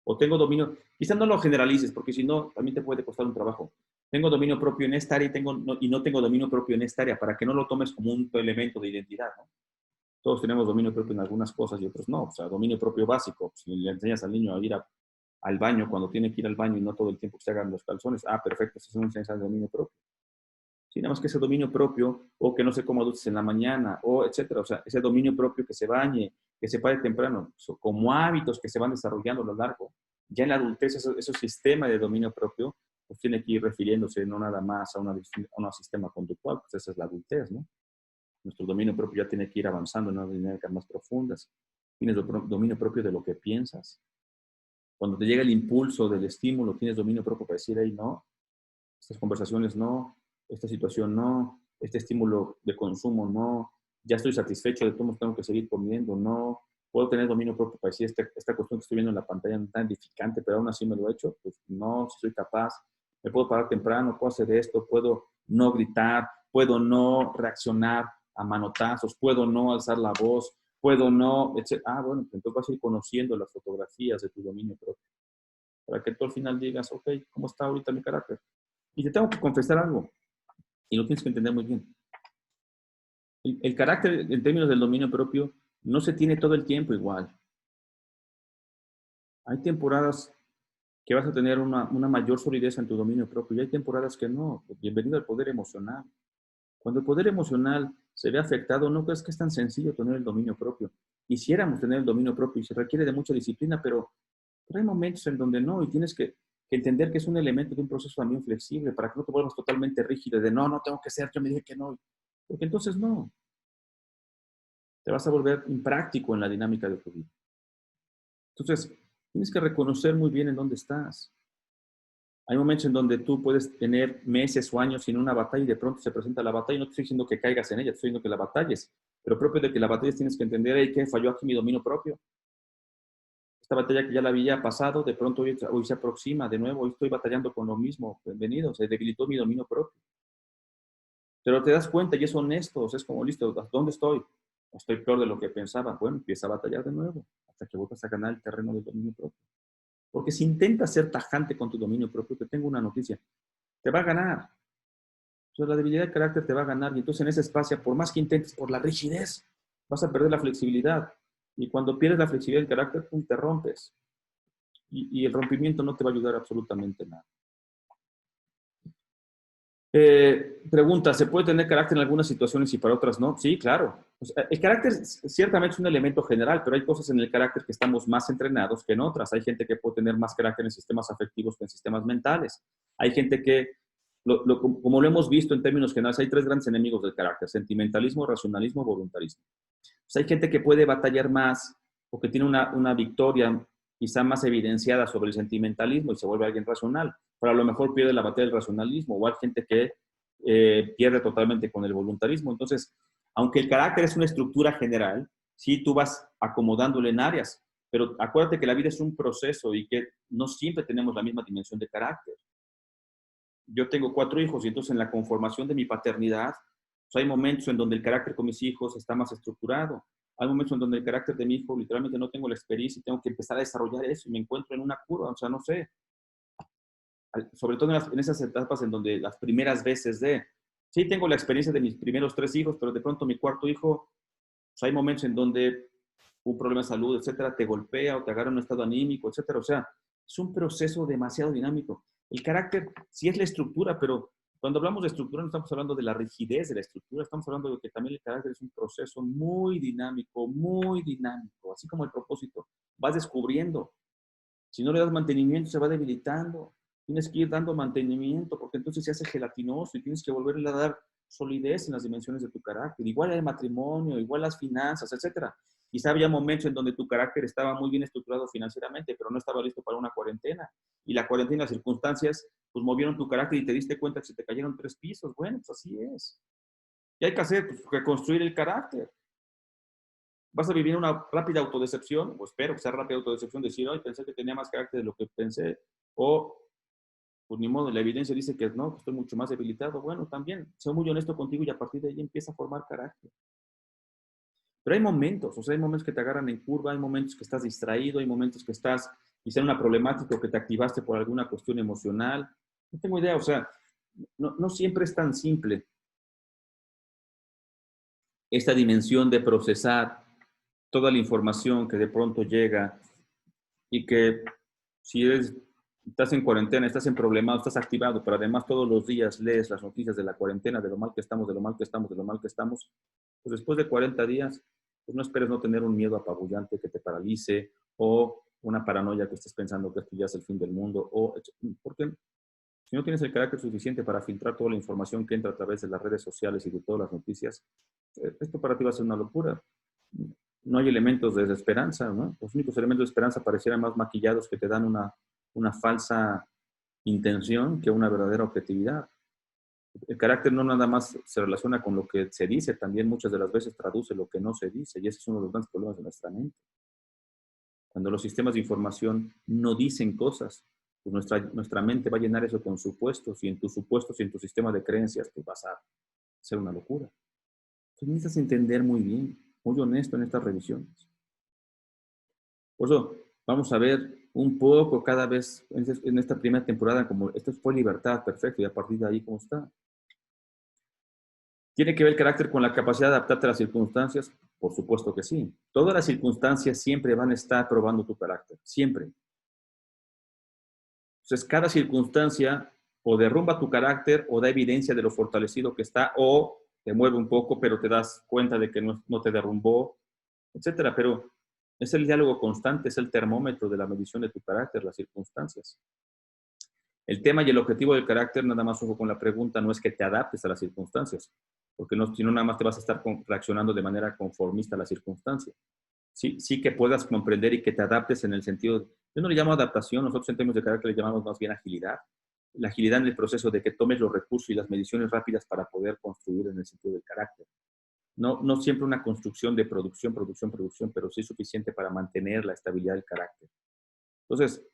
Speaker 1: O tengo dominio, quizás no lo generalices, porque si no, también te puede costar un trabajo. Tengo dominio propio en esta área y no tengo dominio propio en esta área, para que no lo tomes como un elemento de identidad, ¿no? Todos tenemos dominio propio en algunas cosas y otros no. O sea, dominio propio básico. Si le enseñas al niño a ir al baño cuando tiene que ir al baño y no todo el tiempo que se hagan los calzones, perfecto, eso es una enseñanza de dominio propio. Sí, nada más que ese dominio propio, o que no se coma dulces en la mañana, o etcétera. O sea, ese dominio propio que se bañe, que se pare temprano, como hábitos que se van desarrollando a lo largo. Ya en la adultez, ese sistema de dominio propio, pues tiene que ir refiriéndose no nada más a un sistema conductual, pues esa es la adultez, ¿no? Nuestro dominio propio ya tiene que ir avanzando en unas dinámicas más profundas. Tienes dominio propio de lo que piensas. Cuando te llega el impulso del estímulo, tienes dominio propio para decir, hey, no, estas conversaciones no, esta situación no, este estímulo de consumo no, ya estoy satisfecho de cómo tengo que seguir comiendo, no, puedo tener dominio propio para decir esta cuestión que estoy viendo en la pantalla no es tan edificante, pero aún así me lo he hecho, pues no, si soy capaz, me puedo parar temprano, puedo hacer esto, puedo no gritar, puedo no reaccionar a manotazos, puedo no alzar la voz, puedo no, etc. Bueno, entonces vas a ir conociendo las fotografías de tu dominio propio, para que tú al final digas, ok, ¿cómo está ahorita mi carácter? Y te tengo que confesar algo, y lo tienes que entender muy bien. El carácter en términos del dominio propio no se tiene todo el tiempo igual. Hay temporadas que vas a tener una mayor solidez en tu dominio propio y hay temporadas que no. Bienvenido al poder emocional. Cuando el poder emocional se ve afectado, no es que es tan sencillo tener el dominio propio. Quisiéramos tener el dominio propio y se requiere de mucha disciplina, pero hay momentos en donde no y tienes que que entender que es un elemento de un proceso también flexible, para que no te vuelvas totalmente rígido de no, no tengo que ser, yo me dije que no. Porque entonces no, te vas a volver impráctico en la dinámica de tu vida. Entonces, tienes que reconocer muy bien en dónde estás. Hay momentos en donde tú puedes tener meses o años sin una batalla y de pronto se presenta la batalla. No te estoy diciendo que caigas en ella, te estoy diciendo que la batalles. Pero propio de que la batalles tienes que entender, hey, ¿qué falló aquí mi dominio propio? Esta batalla que ya la había pasado, de pronto hoy se aproxima de nuevo, hoy estoy batallando con lo mismo. Bienvenido, se debilitó mi dominio propio. Pero te das cuenta y es honesto, es como, listo, ¿dónde estoy? Estoy peor de lo que pensaba. Bueno, empieza a batallar de nuevo hasta que vuelvas a ganar el terreno del dominio propio. Porque si intentas ser tajante con tu dominio propio, te tengo una noticia, te va a ganar. O sea, la debilidad de carácter te va a ganar y entonces en ese espacio, por más que intentes por la rigidez, vas a perder la flexibilidad. Y cuando pierdes la flexibilidad del carácter, pum, te rompes. Y el rompimiento no te va a ayudar absolutamente nada. Pregunta, ¿se puede tener carácter en algunas situaciones y para otras no? Sí, claro. O sea, el carácter ciertamente es un elemento general, pero hay cosas en el carácter que estamos más entrenados que en otras. Hay gente que puede tener más carácter en sistemas afectivos que en sistemas mentales. Hay gente que, como lo hemos visto en términos generales, hay tres grandes enemigos del carácter: sentimentalismo, racionalismo, voluntarismo. Pues hay gente que puede batallar más o que tiene una victoria quizá más evidenciada sobre el sentimentalismo y se vuelve alguien racional, pero a lo mejor pierde la batalla del racionalismo, o hay gente que pierde totalmente con el voluntarismo. Entonces, aunque el carácter es una estructura general, sí tú vas acomodándole en áreas, pero acuérdate que la vida es un proceso y que no siempre tenemos la misma dimensión de carácter. Yo tengo 4 hijos y entonces en la conformación de mi paternidad, pues hay momentos en donde el carácter con mis hijos está más estructurado. Hay momentos en donde el carácter de mi hijo literalmente no tengo la experiencia y tengo que empezar a desarrollar eso y me encuentro en una curva, o sea, no sé. Sobre todo en esas etapas en donde las primeras veces sí tengo la experiencia de mis primeros 3 hijos, pero de pronto mi cuarto hijo, pues hay momentos en donde un problema de salud, etcétera, te golpea o te agarra en un estado anímico, etcétera. O sea, es un proceso demasiado dinámico. El carácter sí es la estructura, pero cuando hablamos de estructura no estamos hablando de la rigidez de la estructura, estamos hablando de que también el carácter es un proceso muy dinámico, así como el propósito. Vas descubriendo. Si no le das mantenimiento, se va debilitando. Tienes que ir dando mantenimiento porque entonces se hace gelatinoso y tienes que volverle a dar solidez en las dimensiones de tu carácter. Igual el matrimonio, igual las finanzas, etcétera. Quizá había momentos en donde tu carácter estaba muy bien estructurado financieramente, pero no estaba listo para una cuarentena. Y la cuarentena, las circunstancias, pues movieron tu carácter y te diste cuenta que se te cayeron 3 pisos. Bueno, pues así es. Y hay que hacer, pues, reconstruir el carácter. Vas a vivir una rápida autodecepción, o espero que sea rápida autodecepción, decir, hoy pensé que tenía más carácter de lo que pensé, o pues ni modo, la evidencia dice que no, que estoy mucho más debilitado. Bueno, también, soy muy honesto contigo y a partir de ahí empieza a formar carácter. Pero hay momentos, o sea, hay momentos que te agarran en curva, hay momentos que estás distraído, hay momentos que estás quizá en una problemática o que te activaste por alguna cuestión emocional. No tengo idea, o sea, no siempre es tan simple esta dimensión de procesar toda la información que de pronto llega y que si estás en cuarentena, estás en problemado, estás activado, pero además todos los días lees las noticias de la cuarentena, de lo mal que estamos, de lo mal que estamos, de lo mal que estamos, pues después de 40 días, pues no esperes no tener un miedo apabullante que te paralice o una paranoia que estés pensando que esto ya es el fin del mundo, porque si no tienes el carácter suficiente para filtrar toda la información que entra a través de las redes sociales y de todas las noticias, esto para ti va a ser una locura. No hay elementos de esperanza, ¿no? Los únicos elementos de esperanza parecieran más maquillados que te dan una falsa intención que una verdadera objetividad. El carácter no nada más se relaciona con lo que se dice, también muchas de las veces traduce lo que no se dice, y ese es uno de los grandes problemas de nuestra mente. Cuando los sistemas de información no dicen cosas, pues nuestra mente va a llenar eso con supuestos, y en tus supuestos y en tu sistema de creencias, pues vas a ser una locura. Entonces necesitas entender muy bien, muy honesto en estas revisiones. Por eso, vamos a ver un poco cada vez en esta primera temporada, como esto fue libertad, perfecto, y a partir de ahí, ¿cómo está? ¿Tiene que ver el carácter con la capacidad de adaptarte a las circunstancias? Por supuesto que sí. Todas las circunstancias siempre van a estar probando tu carácter, siempre. Entonces, cada circunstancia o derrumba tu carácter o da evidencia de lo fortalecido que está, o te mueve un poco, pero te das cuenta de que no te derrumbó, etcétera. Pero es el diálogo constante, es el termómetro de la medición de tu carácter, las circunstancias. El tema y el objetivo del carácter, nada más ojo con la pregunta, no es que te adaptes a las circunstancias, porque no, si no nada más te vas a estar reaccionando de manera conformista a la circunstancia. Sí, sí que puedas comprender y que te adaptes en el sentido, yo no le llamo adaptación, nosotros en términos de carácter le llamamos más bien agilidad. La agilidad en el proceso de que tomes los recursos y las mediciones rápidas para poder construir en el sentido del carácter. No, no siempre una construcción de producción, pero sí suficiente para mantener la estabilidad del carácter. Entonces,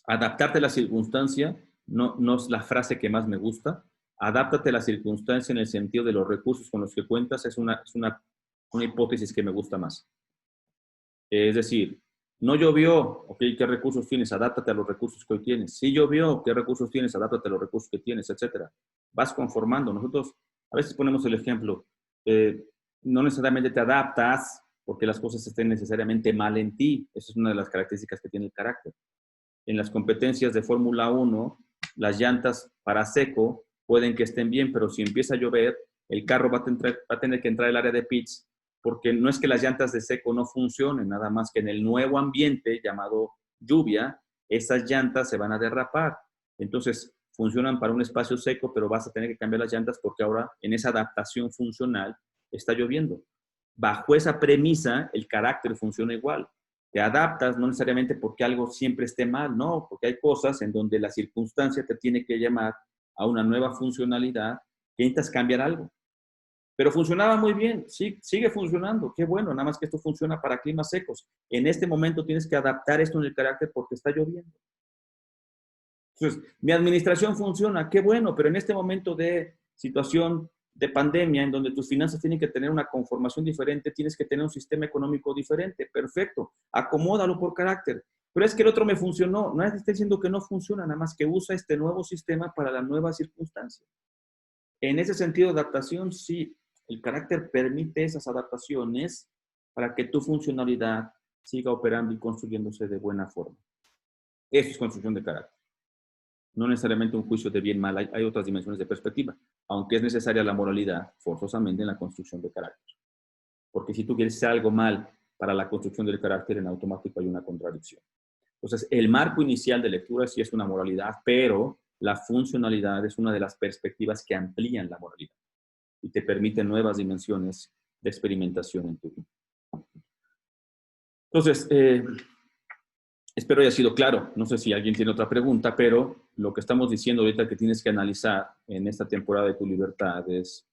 Speaker 1: adaptarte a la circunstancia no es la frase que más me gusta. Adáptate a la circunstancia en el sentido de los recursos con los que cuentas es una hipótesis que me gusta más. Es decir, no llovió, ok, ¿qué recursos tienes? Adáptate a los recursos que hoy tienes. Sí llovió, ¿qué recursos tienes? Adáptate a los recursos que tienes, etcétera. Vas conformando. Nosotros a veces ponemos el ejemplo, no necesariamente te adaptas porque las cosas estén necesariamente mal en ti. Esa es una de las características que tiene el carácter. En las competencias de Fórmula 1, las llantas para seco pueden que estén bien, pero si empieza a llover, el carro va a tener que entrar al área de pits, porque no es que las llantas de seco no funcionen, nada más que en el nuevo ambiente llamado lluvia, esas llantas se van a derrapar. Entonces, funcionan para un espacio seco, pero vas a tener que cambiar las llantas porque ahora en esa adaptación funcional está lloviendo. Bajo esa premisa, el carácter funciona igual. Te adaptas no necesariamente porque algo siempre esté mal, no, porque hay cosas en donde la circunstancia te tiene que llamar a una nueva funcionalidad que necesitas cambiar algo. Pero funcionaba muy bien, sí, sigue funcionando, qué bueno, nada más que esto funciona para climas secos. En este momento tienes que adaptar esto en el carácter porque está lloviendo. Entonces, mi administración funciona, qué bueno, pero en este momento de situación de pandemia, en donde tus finanzas tienen que tener una conformación diferente, tienes que tener un sistema económico diferente, perfecto, acomódalo por carácter. Pero es que el otro me funcionó, nadie está diciendo que no funciona, nada más que usa este nuevo sistema para la nueva circunstancia. En ese sentido de adaptación, sí, el carácter permite esas adaptaciones para que tu funcionalidad siga operando y construyéndose de buena forma. Eso es construcción de carácter. No necesariamente un juicio de bien-mal, hay otras dimensiones de perspectiva, aunque es necesaria la moralidad forzosamente en la construcción de carácter. Porque si tú quieres hacer algo mal para la construcción del carácter, en automático hay una contradicción. Entonces, el marco inicial de lectura sí es una moralidad, pero la funcionalidad es una de las perspectivas que amplían la moralidad y te permiten nuevas dimensiones de experimentación en tu vida. Entonces, espero haya sido claro. No sé si alguien tiene otra pregunta, pero lo que estamos diciendo ahorita que tienes que analizar en esta temporada de tu libertad es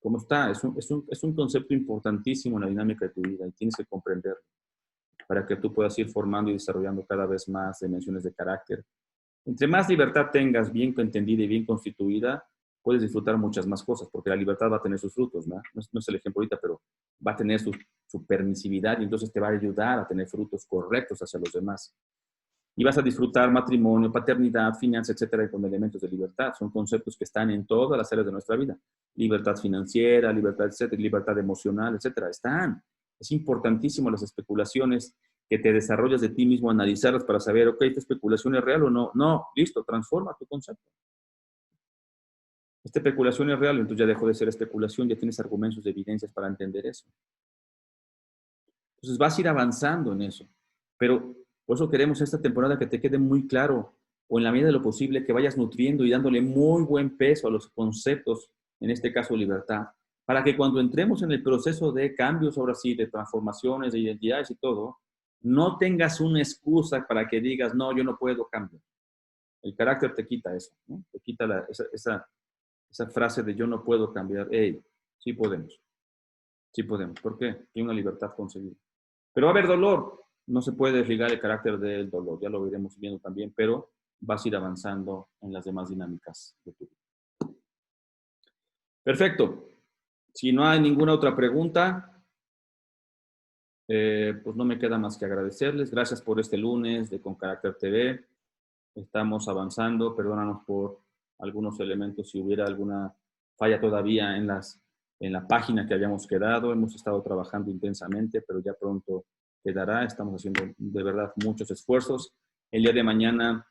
Speaker 1: cómo está. Es un concepto importantísimo en la dinámica de tu vida y tienes que comprenderlo para que tú puedas ir formando y desarrollando cada vez más dimensiones de carácter. Entre más libertad tengas bien entendida y bien constituida, puedes disfrutar muchas más cosas, porque la libertad va a tener sus frutos, ¿no? No es el ejemplo ahorita, pero va a tener su permisividad y entonces te va a ayudar a tener frutos correctos hacia los demás. Y vas a disfrutar matrimonio, paternidad, finanzas, etcétera, con elementos de libertad. Son conceptos que están en todas las áreas de nuestra vida. Libertad financiera, libertad, etcétera, libertad emocional, etcétera. Están. Es importantísimo las especulaciones que te desarrollas de ti mismo, analizarlas para saber, ok, ¿esta especulación es real o no? No, listo, transforma tu concepto. Esta especulación es real, entonces ya dejó de ser especulación, ya tienes argumentos de evidencias para entender eso. Entonces vas a ir avanzando en eso. Pero por eso queremos esta temporada que te quede muy claro, o en la medida de lo posible, que vayas nutriendo y dándole muy buen peso a los conceptos, en este caso libertad, para que cuando entremos en el proceso de cambios, ahora sí, de transformaciones, de identidades y todo, no tengas una excusa para que digas, no, yo no puedo cambiar. El carácter te quita eso, ¿no? Te quita esa frase de yo no puedo cambiar. Hey, sí podemos. Sí podemos. ¿Por qué? Hay una libertad conseguida. Pero va a haber dolor. No se puede desligar el carácter del dolor. Ya lo iremos viendo también, pero vas a ir avanzando en las demás dinámicas de tu vida. Perfecto. Si no hay ninguna otra pregunta, pues no me queda más que agradecerles. Gracias por este lunes de Con Carácter TV. Estamos avanzando. Perdónanos por algunos elementos si hubiera alguna falla todavía en la página que habíamos quedado. Hemos estado trabajando intensamente, pero ya pronto quedará. Estamos haciendo de verdad muchos esfuerzos. El día de mañana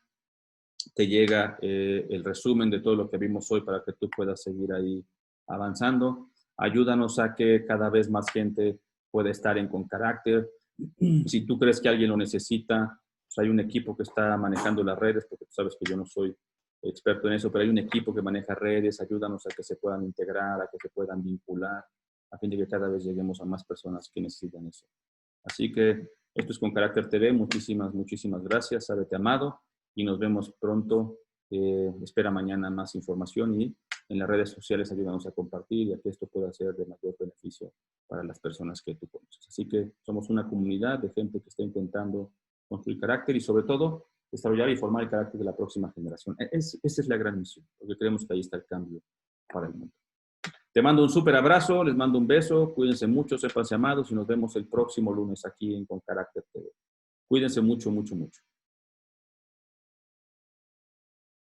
Speaker 1: te llega el resumen de todo lo que vimos hoy para que tú puedas seguir ahí avanzando. Ayúdanos a que cada vez más gente pueda estar en Con Carácter. Si tú crees que alguien lo necesita, Pues hay un equipo que está manejando las redes, porque tú sabes que yo no soy experto en eso, pero hay un equipo que maneja redes, ayúdanos a que se puedan integrar, a que se puedan vincular, a fin de que cada vez lleguemos a más personas que necesitan eso. Así que esto es Con Carácter TV. Muchísimas, muchísimas gracias. Sábete amado y nos vemos pronto. Espera mañana más información y en las redes sociales ayúdanos a compartir y a que esto pueda ser de mayor beneficio para las personas que tú conoces. Así que somos una comunidad de gente que está intentando construir carácter y sobre todo desarrollar y formar el carácter de la próxima generación. Esa es la gran misión, porque creemos que ahí está el cambio para el mundo. Te mando un súper abrazo, les mando un beso, cuídense mucho, sépanse amados y nos vemos el próximo lunes aquí en Con Carácter TV. Cuídense mucho, mucho, mucho.